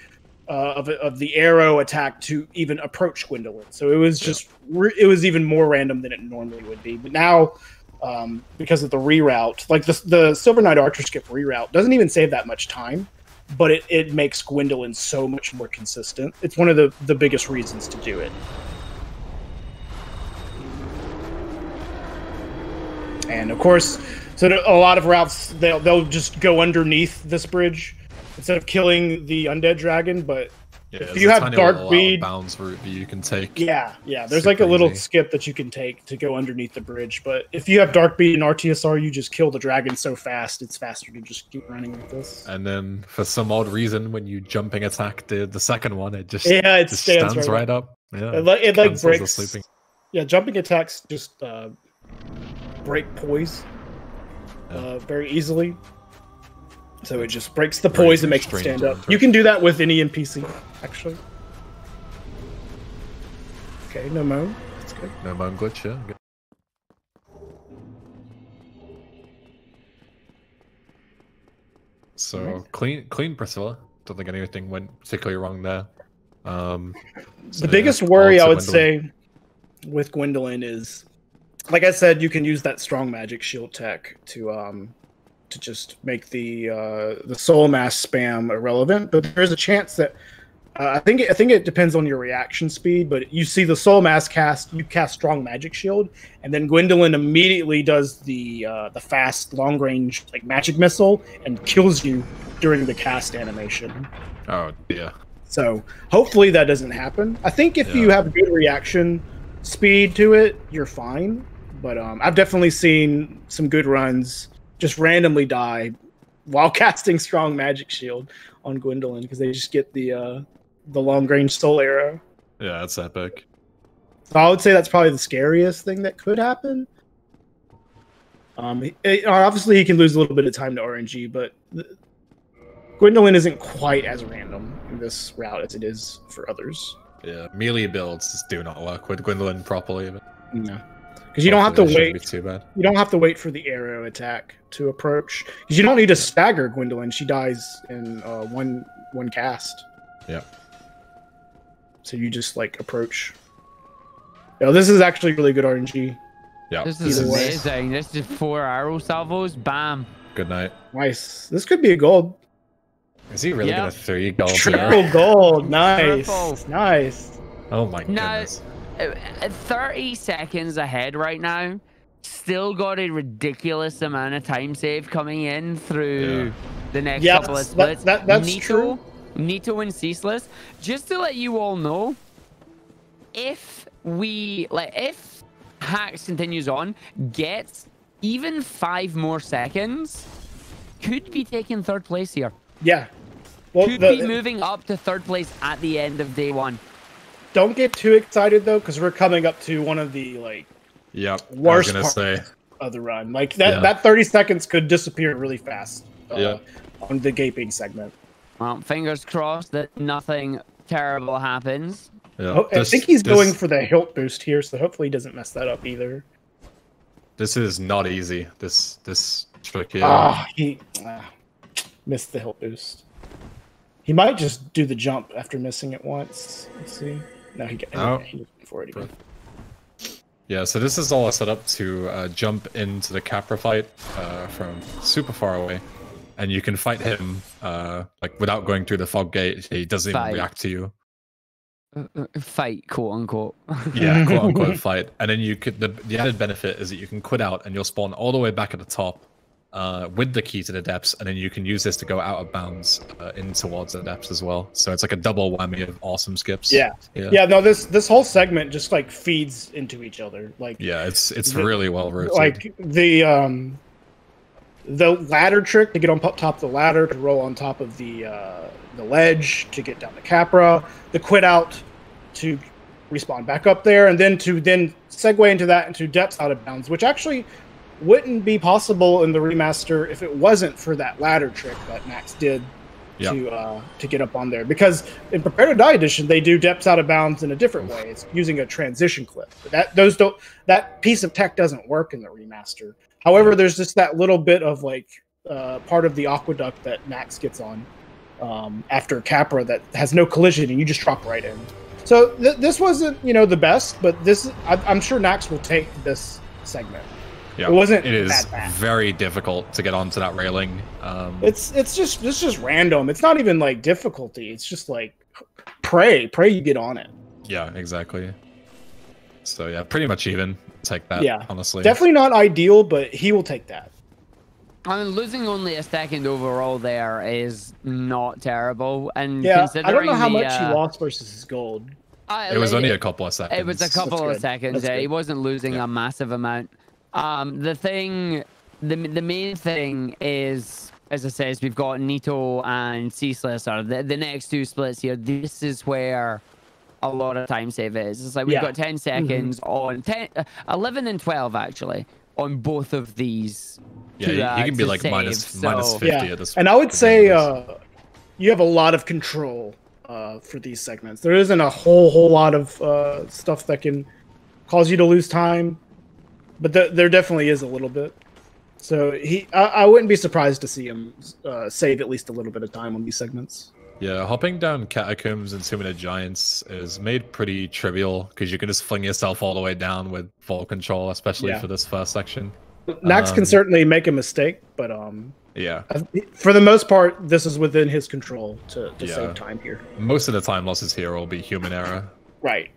of the arrow attack to even approach Gwendolyn. So it was just it was even more random than it normally would be. But now, because of the reroute, like the Silver Knight Archer skip reroute doesn't even save that much time, but it makes Gwendolyn so much more consistent. It's one of the biggest reasons to do it. And of course, so a lot of routes they'll just go underneath this bridge instead of killing the undead dragon. But if you have Dark Bead, bounds route that you can take. Yeah, there's like a little skip that you can take to go underneath the bridge. But if you have Dark Bead and RTSR, you just kill the dragon so fast, it's faster to just keep running with this. And then for some odd reason, when you jumping attack the second one, it just stands right up. Yeah, it like breaks. The sleeping. Yeah, jumping attacks just break poise very easily. So it just breaks the poise and makes it stand up. You can do that with any NPC, actually. Okay, no moan. That's good. No moan glitch, yeah. Good. So clean Priscilla. Don't think anything went particularly wrong there. The biggest worry I would say with Gwendolyn is, like I said, you can use that strong magic shield tech to just make the soul mass spam irrelevant, but there's a chance that I think it depends on your reaction speed. But you see the soul mass cast, you cast strong magic shield, and then Gwendolyn immediately does the fast long range like magic missile and kills you during the cast animation. Oh yeah. So hopefully that doesn't happen. I think if you have good reaction speed to it, you're fine. But I've definitely seen some good runs just randomly die while casting strong magic shield on Gwendolyn because they just get the long range soul arrow. Yeah, that's epic. So I would say that's probably the scariest thing that could happen. Obviously he can lose a little bit of time to RNG, but Gwendolyn isn't quite as random in this route as it is for others. Yeah, melee builds just do not work with Gwendolyn properly. But... No. Because you don't have to wait. Too bad. You don't have to wait for the arrow attack to approach. Because you don't need to stagger Gwendolyn. She dies in one cast. Yeah. So you just like approach. No, this is actually really good RNG. Yeah. This is amazing. This is 4 arrow salvos. Bam. Good night. Nice. This could be a gold. Is he really gonna 3 gold? Triple gold. Nice. Triple. Nice. Oh my goodness. 30 seconds ahead right now. Still got a ridiculous amount of time save coming in through the next couple of splits. That's true. Nito and Ceaseless. Just to let you all know, if Hacks continues on, gets even 5 more seconds, could be taking 3rd place here. Yeah. Well, could be moving up to 3rd place at the end of day 1. Don't get too excited though, because we're coming up to one of the worst parts of the run. Like that 30 seconds could disappear really fast on the gaping segment. Well, fingers crossed that nothing terrible happens. Yeah. I think he's going for the hilt boost here, so hopefully he doesn't mess that up either. This is not easy. This trick here. He missed the hilt boost. He might just do the jump after missing it once. Let's see. No, he did before it. Yeah, so this is all set up to jump into the Capra fight from super far away, and you can fight him like without going through the fog gate. He doesn't even react to you. Fight, quote unquote. Yeah, quote unquote fight. And then you could the added benefit is that you can quit out and you'll spawn all the way back at the top with the key to the depths, and then you can use this to go out of bounds in towards the depths as well. So it's like a double whammy of awesome skips. Yeah. No, this whole segment just like feeds into each other. Like it's really well routed. Like the ladder trick to get on top of the ladder, to roll on top of the ledge to get down to Capra, the quit out to respawn back up there, and then to segue into that into depths out of bounds, which actually wouldn't be possible in the remaster if it wasn't for that ladder trick that Max did to get up on there. Because in Prepare to Die edition, they do depths out of bounds in a different way. It's using a transition clip. But that piece of tech doesn't work in the remaster. However, there's just that little bit of like part of the aqueduct that Nax gets on after Capra that has no collision, and you just drop right in. So this wasn't, the best, but I'm sure Nax will take this segment. Yeah, it wasn't. It is that bad. Very difficult to get onto that railing. It's just random. It's not even like difficulty. It's just like pray you get on it. Yeah, exactly. So yeah, pretty much even. Take that. Yeah, honestly, definitely not ideal, but he will take that. I mean, losing only a second overall there is not terrible. And yeah, considering I don't know how much he lost versus his gold. It was only a couple of seconds. It was a couple of seconds. Yeah, he wasn't losing a massive amount. The main thing is, as I said, we've got Nito and Ceaseless are the next two splits here. This is where a lot of time save is. It's like we've got 10 seconds on 11 and 12 actually on both of these. Yeah, you can be like minus 50 at this. And I would say you have a lot of control for these segments. There isn't a whole lot of stuff that can cause you to lose time, but there definitely is a little bit. So I wouldn't be surprised to see him save at least a little bit of time on these segments. Yeah, hopping down Catacombs and Tomb of the Giants is made pretty trivial because you can just fling yourself all the way down with full control, especially for this first section. Nax can certainly make a mistake, but yeah, for the most part, this is within his control to save time here. Most of the time losses here will be human error. Right.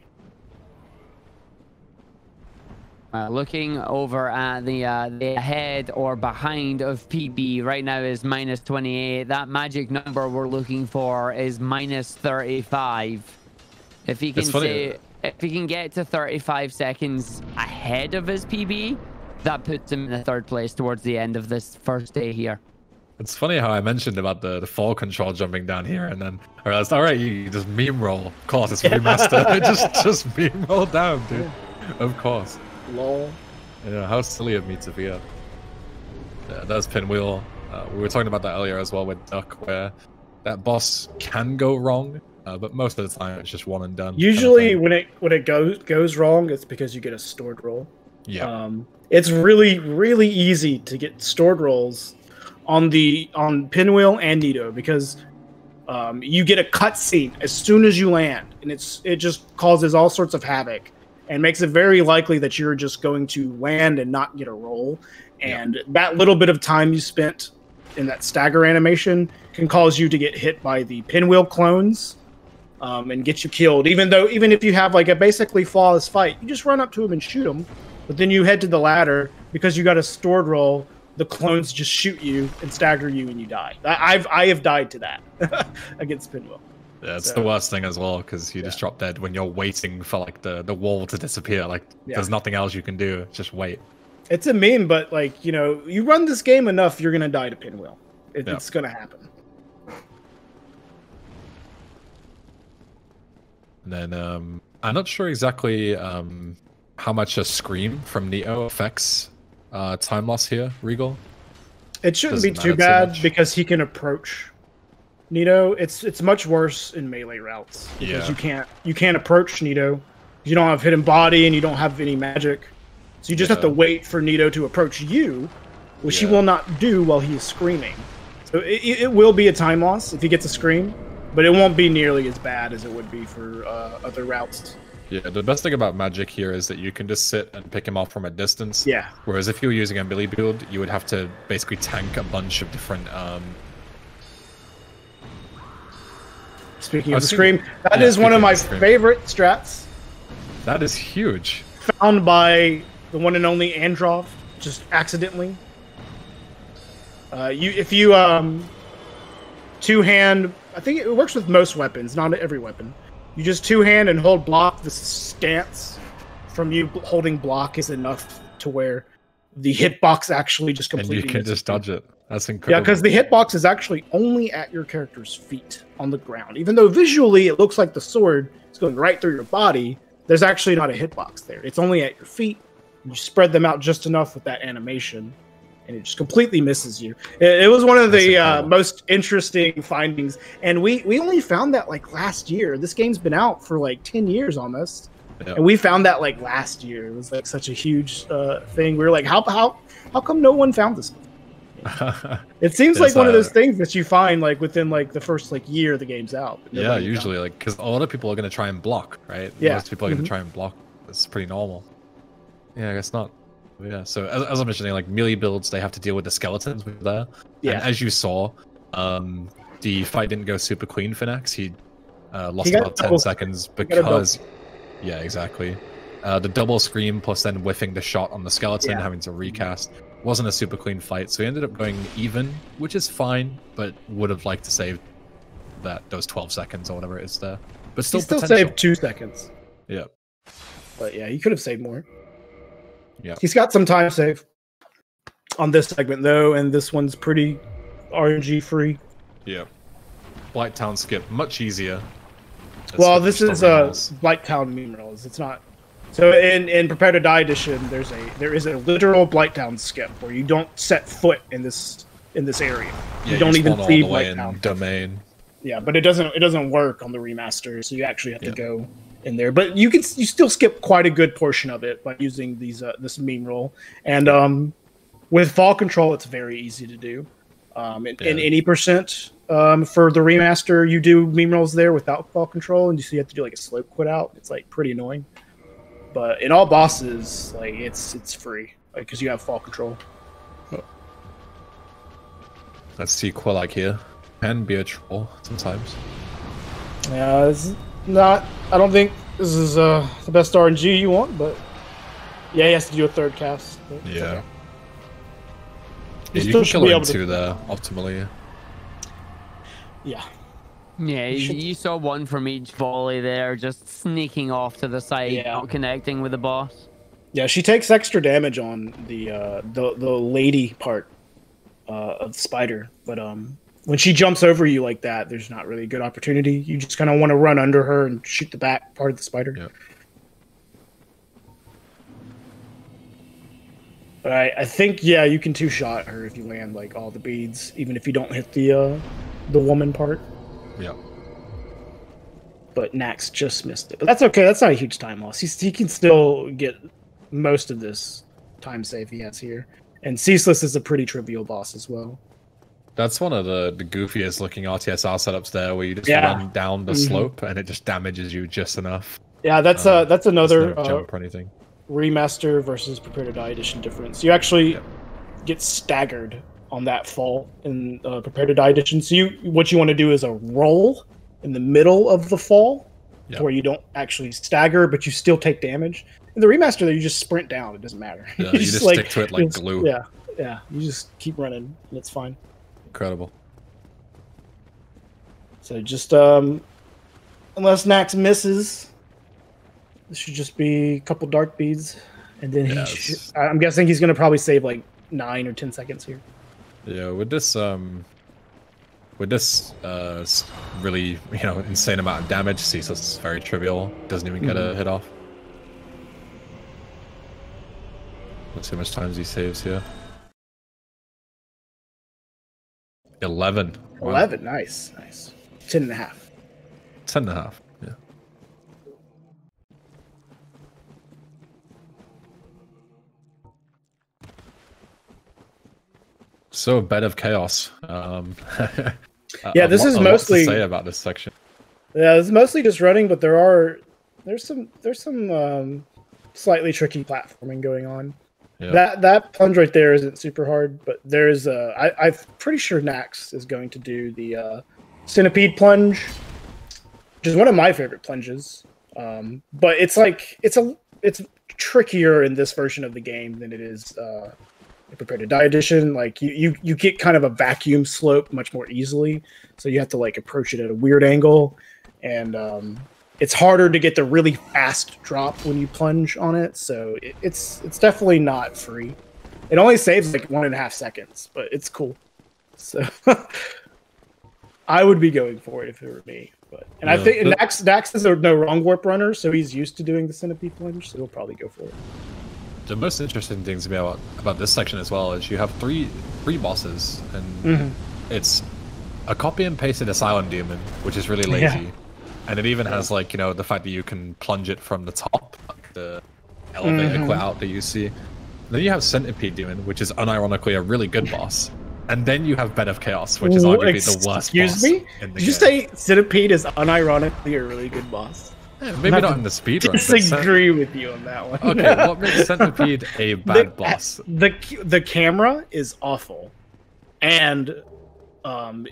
Looking over at the ahead or behind of PB right now is minus 28. That magic number we're looking for is minus 35. If he can get to 35 seconds ahead of his PB, that puts him in the third place towards the end of this first day here. It's funny how I mentioned about the fall control jumping down here, and then I realized, all right, you just meme roll. Of course, it's remastered. just meme roll down, dude. Of course. Lol. Yeah, how silly of me to forget. Yeah, that's Pinwheel. We were talking about that earlier as well with Duck, where that boss can go wrong, but most of the time it's just one and done. Usually, when it goes wrong, it's because you get a stored roll. Yeah. It's really easy to get stored rolls on Pinwheel and Nito because you get a cutscene as soon as you land, and it just causes all sorts of havoc. And makes it very likely that you're just going to land and not get a roll. And that little bit of time you spent in that stagger animation can cause you to get hit by the Pinwheel clones and get you killed. Even if you have like a basically flawless fight, you just run up to them and shoot them. But then you head to the ladder because you got a stored roll. The clones just shoot you and stagger you and you die. I have died to that against Pinwheel. Yeah, it's the worst thing as well because you just drop dead when you're waiting for like the wall to disappear. Like there's nothing else you can do. Just wait. It's a meme, but like you run this game enough, you're gonna die to Pinwheel. It's gonna happen. And then I'm not sure exactly how much a scream from Neo affects time loss here, Regal. It shouldn't be too bad because he can approach. Nito, it's much worse in melee routes because you can't approach Nito. You don't have hidden body and you don't have any magic, so you just have to wait for Nito to approach you, which he will not do while he is screaming. So it will be a time loss if he gets a scream, but it won't be nearly as bad as it would be for other routes. Yeah, the best thing about magic here is that you can just sit and pick him off from a distance. Yeah. Whereas if you were using a melee build, you would have to basically tank a bunch of different. Speaking of the scream, that is one of my favorite strats. That is huge. Found by the one and only Androv, just accidentally. If you two-hand, I think it works with most weapons, not every weapon. You just two-hand and hold block. The stance from you holding block is enough to where the hitbox actually just completely. And you can just dodge it. That's incredible. Yeah, because the hitbox is actually only at your character's feet on the ground. Even though visually it looks like the sword is going right through your body, there's actually not a hitbox there. It's only at your feet. You spread them out just enough with that animation, and it just completely misses you. It was one of the most interesting findings, and we only found that like last year. This game's been out for like 10 years almost, and we found that like last year. It was like such a huge thing. We were like, how come no one found this? It seems like one of those things that you find like within like the first like year the game's out. Yeah, usually like because a lot of people are going to try and block, right? Yeah. Most people are going to try and block. It's pretty normal. Yeah, I guess not. But yeah, so as I'm mentioning, like melee builds, they have to deal with the skeletons there. Yeah. And as you saw, the fight didn't go super clean for Nax. He lost about 10 seconds because... Yeah, exactly. The double scream plus then whiffing the shot on the skeleton, having to recast. Wasn't a super clean fight, so he ended up going even, which is fine, but would have liked to save those 12 seconds or whatever it is there. But still, he still saved 2 seconds. Yeah. But yeah, he could have saved more. Yeah. He's got some time save on this segment though, and this one's pretty RNG free. Yeah. Blighttown skip, much easier. Well, this is a Blighttown meme rolls. It's not. So in Prepare to Die edition, there is a literal Blighttown skip where you don't set foot in this area. Yeah, you don't even see Blighttown domain. Yeah, but it doesn't work on the remaster, so you actually have to go in there. But you still skip quite a good portion of it by using this meme roll. And with fall control, it's very easy to do. In any percent for the remaster, you do meme rolls there without fall control, and you have to do like a slope quit out. It's like pretty annoying. But in all bosses, like it's free, like because you have fall control. Let's see Quillag here. Can be a troll sometimes. Yeah, it's not. I don't think this is the best RNG you want, but yeah, he has to do a third cast. Yeah. Okay. Yeah, you can kill him too there, optimally. Yeah. Yeah, you saw one from each volley there, just sneaking off to the side, not connecting with the boss. Yeah, she takes extra damage on the lady part of the spider, but when she jumps over you like that, there's not really a good opportunity. You just kind of want to run under her and shoot the back part of the spider. Yep. But I think you can two-shot her if you land like all the beads, even if you don't hit the woman part. Yeah. But Nax just missed it. But that's okay. That's not a huge time loss. He can still get most of this time save he has here. And Ceaseless is a pretty trivial boss as well. That's one of the goofiest looking RTSR setups there, where you just run down the slope and it just damages you just enough. Yeah, that's another no jump or anything. Remaster versus Prepare to Die edition difference. You actually get staggered on that fall in Prepare to Die edition. So what you want to do is a roll in the middle of the fall, where you don't actually stagger, but you still take damage. In the remaster, you just sprint down. It doesn't matter. Yeah, you just stick to it like glue. Yeah. You just keep running, and it's fine. Incredible. So just unless Nax misses, this should just be a couple dark beads, and then I'm guessing he's going to probably save like 9 or 10 seconds here. Yeah, with this really insane amount of damage, Ceaseless is very trivial. Doesn't even get a hit off. Let's see how much times he saves here. 11. Wow. 11, nice. 10.5. 10.5. Yeah. So, Bed of Chaos. This is mostly to say about this section. Yeah, it's mostly just running, but there's some slightly tricky platforming going on. Yeah. That plunge right there isn't super hard, but there's I'm pretty sure Nax is going to do the centipede plunge, which is one of my favorite plunges. But it's trickier in this version of the game than it is Prepare to Die edition. Like you get kind of a vacuum slope much more easily, so you have to like approach it at a weird angle, and it's harder to get the really fast drop when you plunge on it. So it's definitely not free. It only saves like 1.5 seconds, but it's cool. So I would be going for it if it were me. But I think Nax is a no wrong warp runner, so he's used to doing the centipede plunge, so he'll probably go for it. The most interesting thing to me about this section as well is you have three bosses, and it's a copy and pasted Asylum Demon, which is really lazy. Yeah. And it even has like the fact that you can plunge it from the top, like the elevator quit out that you see. Then you have Centipede Demon, which is unironically a really good boss. And then you have Bed of Chaos, which is arguably the worst boss in the game. Did you say Centipede is unironically a really good boss? Yeah, maybe not in the speedrun. Disagree with you on that one. Okay, what makes Centipede a bad boss? The camera is awful, and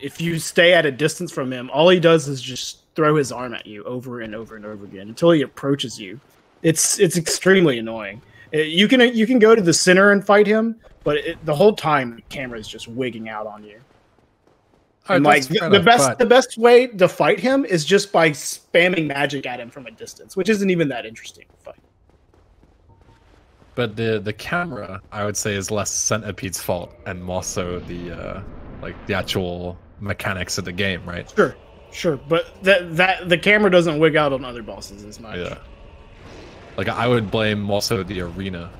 if you stay at a distance from him, all he does is just throw his arm at you over and over and over again until he approaches you. It's extremely annoying. You can go to the center and fight him, but the whole time the camera is just wigging out on you. And like the best way to fight him is just by spamming magic at him from a distance, which isn't even that interesting to fight. But the camera, I would say, is less Centipede's fault and more so the the actual mechanics of the game, right? Sure, but the camera doesn't wig out on other bosses as much. Yeah. Like I would blame more so the arena.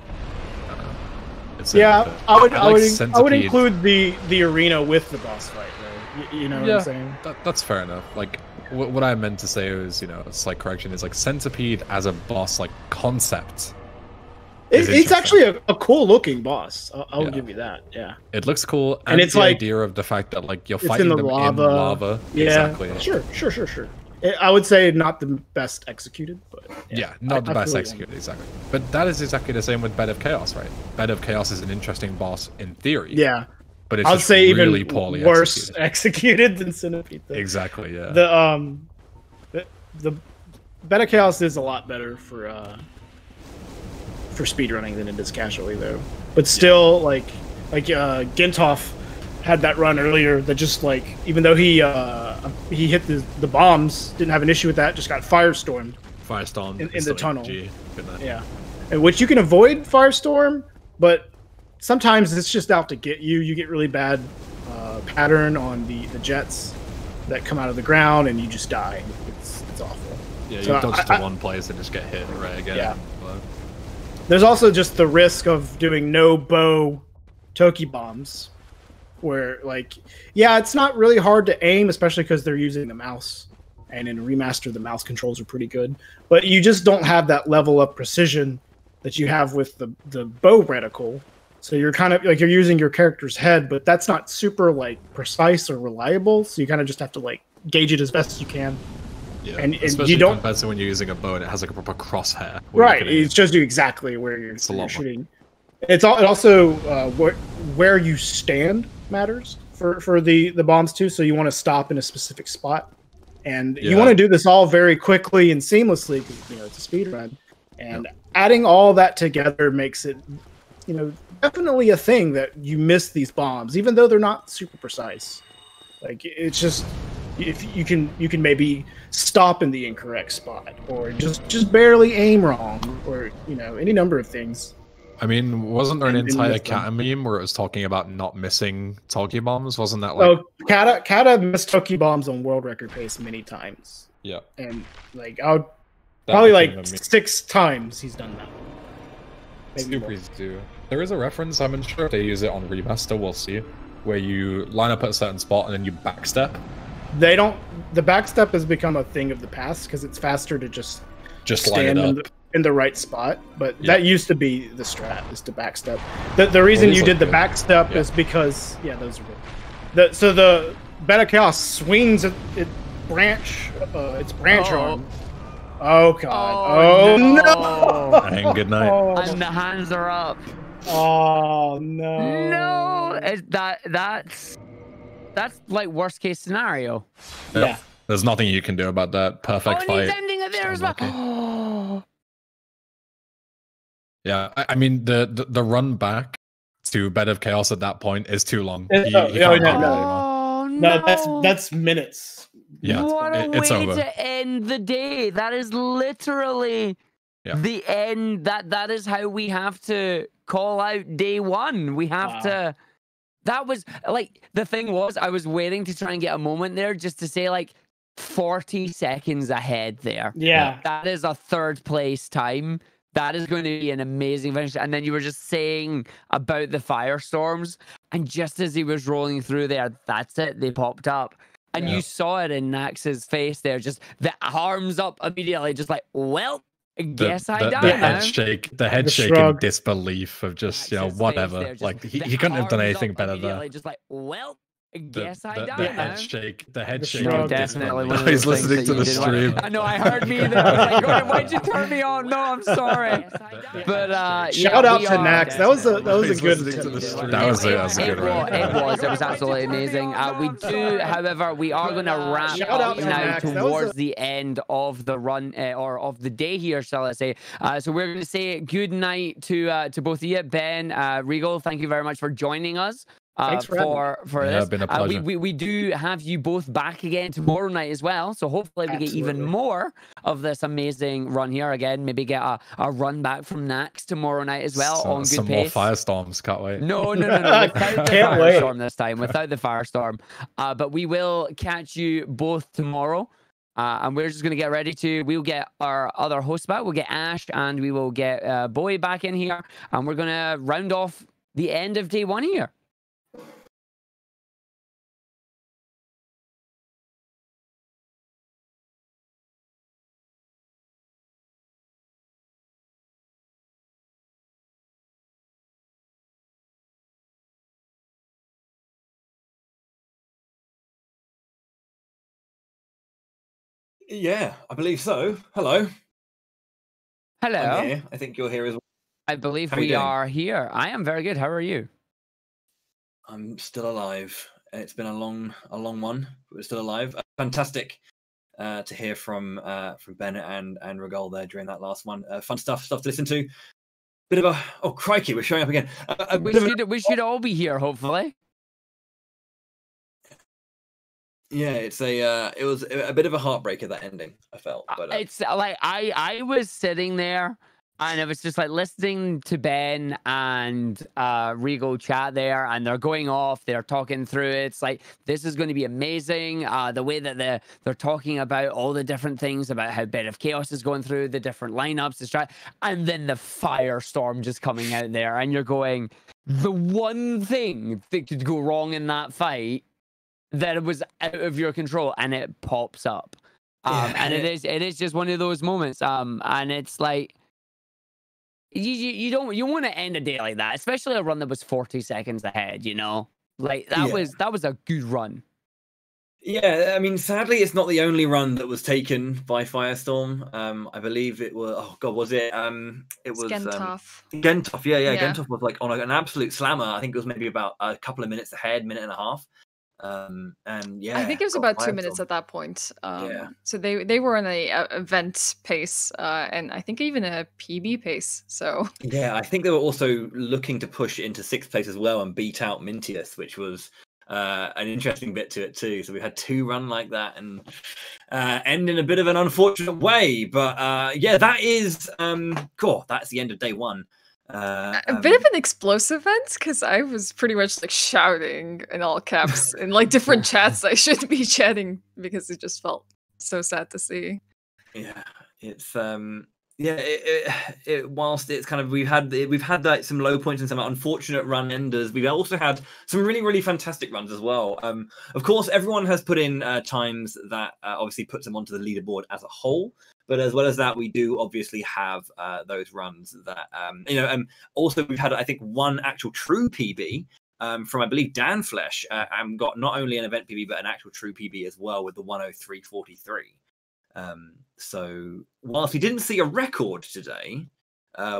I would include the arena with the boss fight, though. You know what I'm saying? That's fair enough. Like what I meant to say was, a slight correction is like Centipede as a boss concept. It's actually a cool looking boss. I'll give you that. Yeah. It looks cool, and it's the idea of the fact that you're fighting them in lava. Yeah. Exactly. Sure. I would say not the best executed, but not the best executed, exactly. But that is exactly the same with Bed of Chaos, right? Bed of Chaos is an interesting boss in theory. Yeah. But it's just really even poorly worse executed than Centipede. Though. Exactly. Yeah. The Bed of Chaos is a lot better for speedrunning than it is casually, though. But still, Gentoff had that run earlier that just even though he hit the bombs, didn't have an issue with that, just got firestormed in the tunnel. Yeah, and which you can avoid firestorm, but sometimes it's just out to get you. You get really bad pattern on the jets that come out of the ground, and you just die. It's awful. Yeah, you dodge to one place and just get hit right again. Yeah. There's also just the risk of doing no bow Toki bombs, where it's not really hard to aim, especially because they're using the mouse, and in Remaster the mouse controls are pretty good, but you just don't have that level of precision that you have with the bow reticle. So you're kind of you're using your character's head, but that's not super precise or reliable, so you kind of just have to gauge it as best as you can. Yeah, and especially you don't compared to when you're using a bow and it has a proper crosshair. Right, it shows you exactly where you're shooting. It also where you stand matters for the bombs too. So you want to stop in a specific spot, and you want to do this all very quickly and seamlessly because it's a speed run. And adding all that together makes it definitely a thing that you miss these bombs, even though they're not super precise. It's just if you can maybe stop in the incorrect spot, or just barely aim wrong, or any number of things. I mean, wasn't there an entire Kata meme where it was talking about not missing Toki bombs? Wasn't that Kata missed Toki bombs on world record pace many times. Yeah. And I would probably 6 times he's done that. Super easy to do. There is a reference, I'm unsure if they use it on Remaster, we'll see, where you line up at a certain spot and then you backstep. They don't. The backstep has become a thing of the past because it's faster to just stand in the right spot. But that used to be the strat, is to backstep. The reason you did the backstep is because those are good. So the Bed of Chaos swings its branch arm. Oh god! Oh no! And good night. And the hands are up. Oh no! No, that's worst case scenario. Yeah. There's nothing you can do about that. Perfect fight. He's ending it there as well. Yeah, I mean the run back to Bed of Chaos at that point is too long. No, that's minutes. Yeah, what a it's way over. to end the day. That is literally the end. That is how we have to call out day one. We have to. That was the thing was, I was waiting to try and get a moment there just to say 40 seconds ahead there. Yeah. That is a third place time. That is going to be an amazing finish. And then you were just saying about the firestorms, and just as he was rolling through there, that's it. They popped up. And you saw it in Nax's face there, just the arms up immediately, just well, Guess I die the now. head shake in disbelief of just, you know, whatever. Just, like he couldn't have done anything better there. Just like, well, guess I die the now. the head shake. No, definitely one of he's those listening to the stream. I know, I heard me. Like, why'd you turn me on? No, I'm sorry. But shout out to Nax. That was a good. That was a good one. It was absolutely amazing. We do, however, we are going to wrap up now towards the end of the run or of the day here, shall I say? So we're going to say good night to both of you, Ben, Regal. Thank you very much for joining us. Thanks for this. Been a pleasure. We do have you both back again tomorrow night as well, so hopefully we get even more of this amazing run here again. Maybe get a run back from Nax tomorrow night as well on good some pace. More firestorms, can't wait. No, without the firestorm this time, without the firestorm. But we will catch you both tomorrow. And we're just going to get ready we'll get our other host back. We'll get Ash and we will get Bowie back in here. And we're going to round off the end of day 1 here. Yeah, I believe so. Hello. Hello. I'm here. I think you're here as well. I believe we are here. I am very good. How are you? I'm still alive. It's been a long one, but we're still alive. Fantastic to hear from Bennett and Regal there during that last one. Fun stuff to listen to. Bit of a crikey, we're showing up again. We should all be here, hopefully. Yeah, it was a bit of a heartbreaker, that ending, I felt. But it's like I was sitting there and it was just like listening to Ben and Regal chat there, and they're going off, they're talking through it. It's like, this is going to be amazing. The way that they're talking about all the different things about how Bed of Chaos is going through, the different lineups, and then the firestorm just coming out there, and you're going, the one thing that could go wrong in that fight that it was out of your control, and it pops up. And it is just one of those moments. And it's like, you want to end a day like that, especially a run that was 40 seconds ahead, you know? Like that was a good run. Yeah, I mean, sadly, it's not the only run that was taken by Firestorm. I believe it was. Oh God, was it? It was Gentov. Gentov, yeah. Gentov was like on an absolute slammer. I think it was maybe about a couple of minutes ahead, minute and a half. And yeah, I think it was about 2 minutes at that point. So they were on a event pace, and I think even a PB pace. So yeah, I think they were also looking to push into 6th place as well and beat out Mintius, which was an interesting bit to it too. So we had 2 run like that and end in a bit of an unfortunate way. But yeah, that is cool. That's the end of day 1. A bit of an explosive end, because I was pretty much like shouting in all caps in like different chats I shouldn't be chatting, because it just felt so sad to see. Yeah, it's whilst it's kind of we've had like some low points and some unfortunate run enders, we've also had some really fantastic runs as well. Of course, everyone has put in times that obviously puts them onto the leaderboard as a whole. But as well as that, we do obviously have those runs that, also we've had, I think, one actual true PB from, I believe, Dan Flesh, and got not only an event PB, but an actual true PB as well with the 103.43. So whilst we didn't see a record today,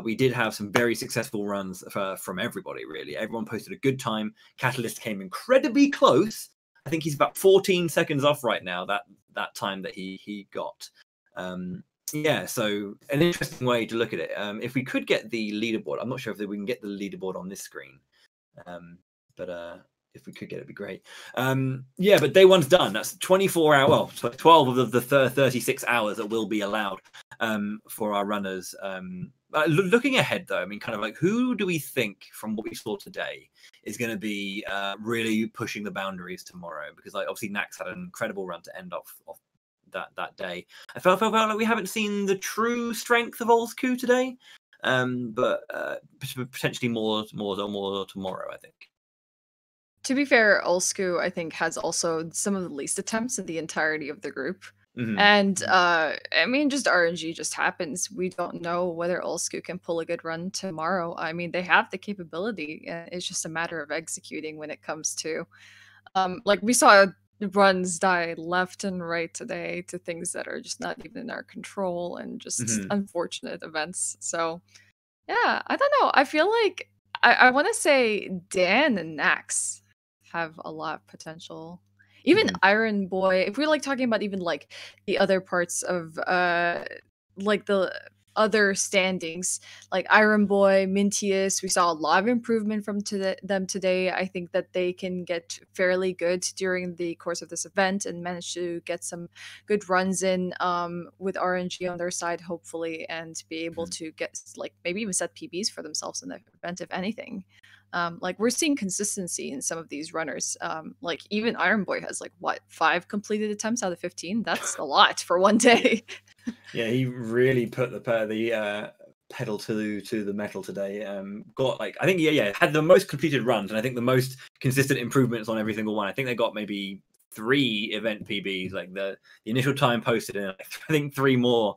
we did have some very successful runs from everybody, really. Everyone posted a good time. Catalyst came incredibly close. I think he's about 14 seconds off right now, that time that he got. Yeah, so an interesting way to look at it. If we could get the leaderboard, I'm not sure if we can get the leaderboard on this screen, but if we could get it, it'd be great. Yeah, but day 1's done. That's 24 hours, well, 12 of the 36 hours that will be allowed for our runners. Looking ahead, though, I mean, kind of like, who do we think from what we saw today is going to be really pushing the boundaries tomorrow? Because like, obviously Nax had an incredible run to end off that day. I felt like we haven't seen the true strength of Olsku today, but potentially more tomorrow, I think. To be fair, Olsku, I think, has also some of the least attempts in the entirety of the group. And I mean, just RNG just happens. We don't know whether Olsku can pull a good run tomorrow. I mean, they have the capability. It's just a matter of executing when it comes to, like we saw runs die left and right today to things that are just not even in our control and just unfortunate events. So yeah, I don't know. I feel like I want to say Dan and Nax have a lot of potential. Even Iron Boy, if we're like talking about even like the other parts of like the other standings, like Iron Boy, Mintius, we saw a lot of improvement from them today. I think that they can get fairly good during the course of this event and manage to get some good runs in with RNG on their side, hopefully, and be able to get like maybe even set PBs for themselves in the event, if anything. Like we're seeing consistency in some of these runners. Like even Iron Boy has like what 5 completed attempts out of 15. That's a lot for one day. Yeah, he really put the pedal to the metal today. Got like I think had the most completed runs, and I think the most consistent improvements on every single one. I think they got maybe 3 event PBs, like the initial time posted, and I think 3 more.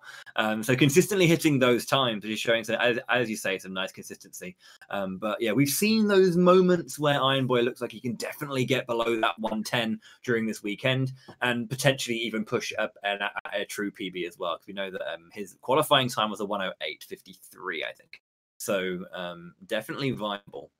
So consistently hitting those times is showing, so as you say, some nice consistency. But yeah, we've seen those moments where Iron Boy looks like he can definitely get below that 110 during this weekend, and potentially even push up a true PB as well, because we know that his qualifying time was a 108.53, I think. So definitely viable.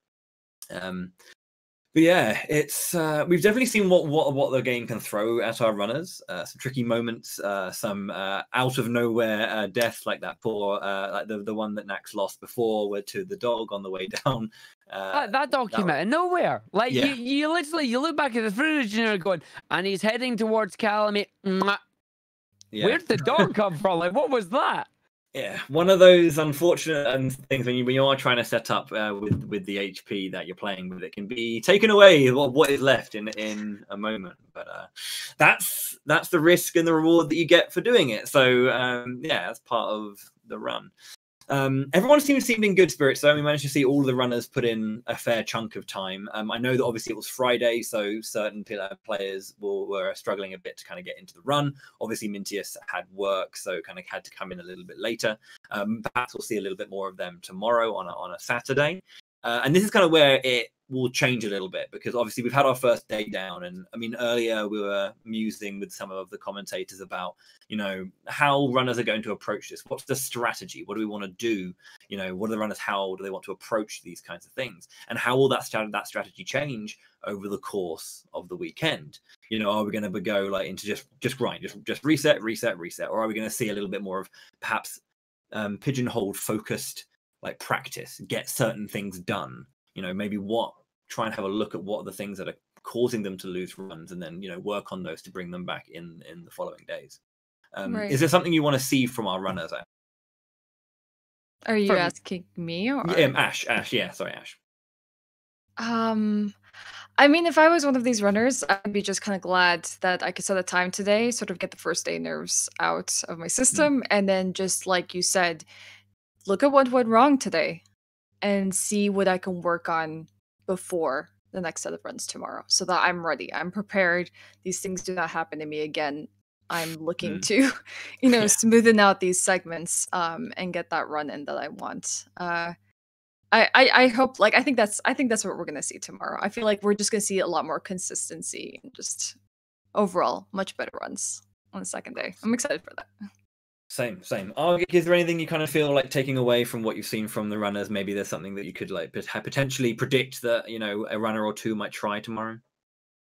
But yeah, it's we've definitely seen what the game can throw at our runners. Some tricky moments, some out of nowhere death, like that poor like the one that Nax lost before, to the dog on the way down. That dog came out of nowhere. Like you literally you look back at the footage and you're going, and he's heading towards Calamity. Where'd the dog come from? Like, what was that? Yeah, one of those unfortunate things when you are trying to set up with the HP that you're playing with, it can be taken away what is left in a moment. But that's the risk and the reward that you get for doing it. So yeah, that's part of the run. Everyone seems to be in good spirits, though. We managed to see all of the runners put in a fair chunk of time. I know that obviously it was Friday, so certain players were struggling a bit to kind of get into the run. Obviously, Mintius had work, so kind of had to come in a little bit later. Perhaps we'll see a little bit more of them tomorrow on a Saturday. And this is kind of where it will change a little bit, because obviously we've had our first day down, and I mean earlier we were musing with some of the commentators about, you know, how runners are going to approach this. What's the strategy? What do we want to do? You know, what are the runners? How do they want to approach these kinds of things? And how will that strategy change over the course of the weekend? You know, are we going to go like into just grind, just reset, or are we going to see a little bit more of perhaps pigeonholed, focused like practice, get certain things done? You know, maybe try and have a look at what are the things that are causing them to lose runs, and then, you know, work on those to bring them back in the following days. Right. Is there something you want to see from our runners? Are you asking me or Ash? Yeah, sorry, Ash. I mean, if I was one of these runners, I'd be just kind of glad that I could set a time today, sort of get the first day nerves out of my system, and then just like you said, look at what went wrong today and see what I can work on before the next set of runs tomorrow, so that I'm ready. I'm prepared. These things do not happen to me again. I'm looking to, you know, smoothen out these segments and get that run in that I want. I hope, like, I think that's what we're gonna see tomorrow. I feel like we're just gonna see a lot more consistency and just overall much better runs on the second day. I'm excited for that. Same. Is there anything you kind of feel like taking away from what you've seen from the runners? Maybe there's something that you could like potentially predict that, you know, a runner or two might try tomorrow?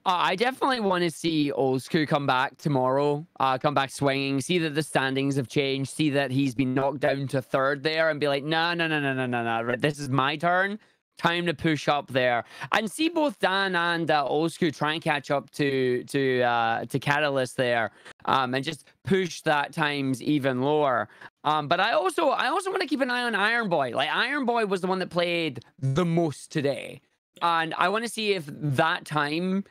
I definitely want to see Olsku come back tomorrow, come back swinging, see that the standings have changed, see that he's been knocked down to 3rd there, and be like, no, this is my turn. Time to push up there, and see both Dan and Olsku try and catch up to Catalyst there, and just push that times even lower. But I also want to keep an eye on Iron Boy. Like, Iron Boy was the one that played the most today, and I want to see if that time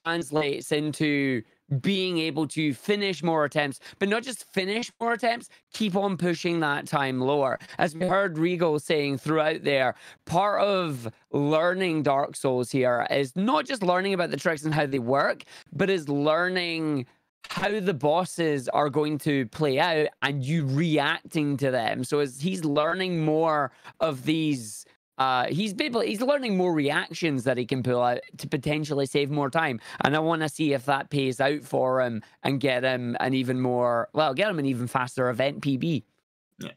translates into being able to finish more attempts, but not just finish more attempts, keep on pushing that time lower. As we heard Regal saying throughout there, part of learning Dark Souls here is not just learning about the tricks and how they work, but is learning how the bosses are going to play out and you reacting to them. So as he's learning more of these, he's learning more reactions that he can pull out to potentially save more time. And I want to see if that pays out for him and get him an even more, well, get him an even faster event PB. Yeah.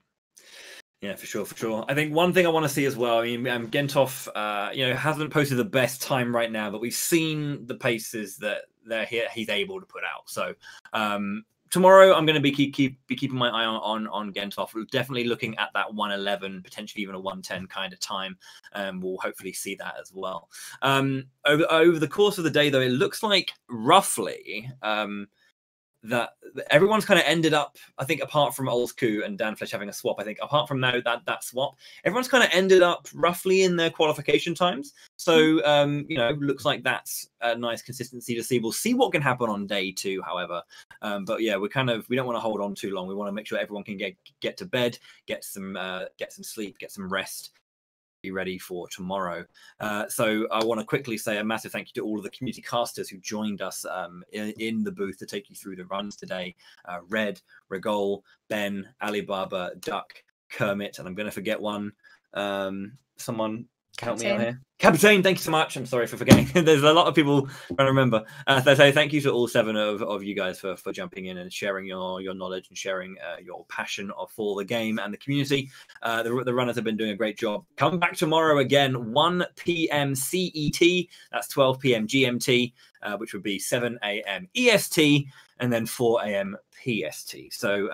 Yeah, for sure, for sure. I think one thing I want to see as well, I mean, Gentov, hasn't posted the best time right now, but we've seen the paces that he's able to put out. So tomorrow, I'm going to be keeping my eye on Gentov. We're definitely looking at that 111, potentially even a 110 kind of time. We'll hopefully see that as well. Over the course of the day, though, it looks like roughly that everyone's kind of ended up, I think, apart from Oldsku and Dan Flesh having a swap, I think, apart from that swap, everyone's kind of ended up roughly in their qualification times. So, looks like that's a nice consistency to see. We'll see what can happen on day 2, however. But yeah, we don't want to hold on too long. We want to make sure everyone can get to bed, get some sleep, get some rest, be ready for tomorrow. So I want to quickly say a massive thank you to all of the community casters who joined us in the booth to take you through the runs today. Red, Regol, Ben, Alibaba, Duck, Kermit, and I'm going to forget one. Someone help me out here. Captain, thank you so much. I'm sorry for forgetting. There's a lot of people trying to remember. So thank you to all 7 of you guys for jumping in and sharing your knowledge and sharing your passion for the game and the community. The runners have been doing a great job. Come back tomorrow again, 1 p.m. CET. That's 12 p.m. GMT, which would be 7 a.m. EST, and then 4 a.m. PST. So,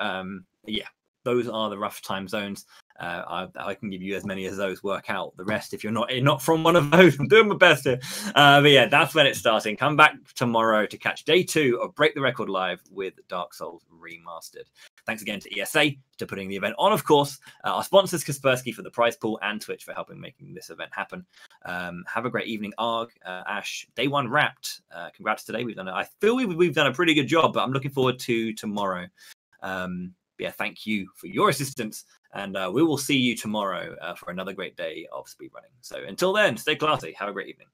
yeah, those are the rough time zones. I can give you as many as those work out. The rest, if you're not from one of those, I'm doing my best here. But yeah, that's when it's starting. Come back tomorrow to catch day 2 of Break the Record Live with Dark Souls Remastered. Thanks again to ESA for putting the event on, of course. Our sponsors, Kaspersky for the prize pool, and Twitch for helping making this event happen. Have a great evening, Arg, Ash. Day 1 wrapped. Congrats today. I feel we've done a pretty good job, but I'm looking forward to tomorrow. Yeah, thank you for your assistance, and we will see you tomorrow for another great day of speedrunning. So until then, stay classy. Have a great evening.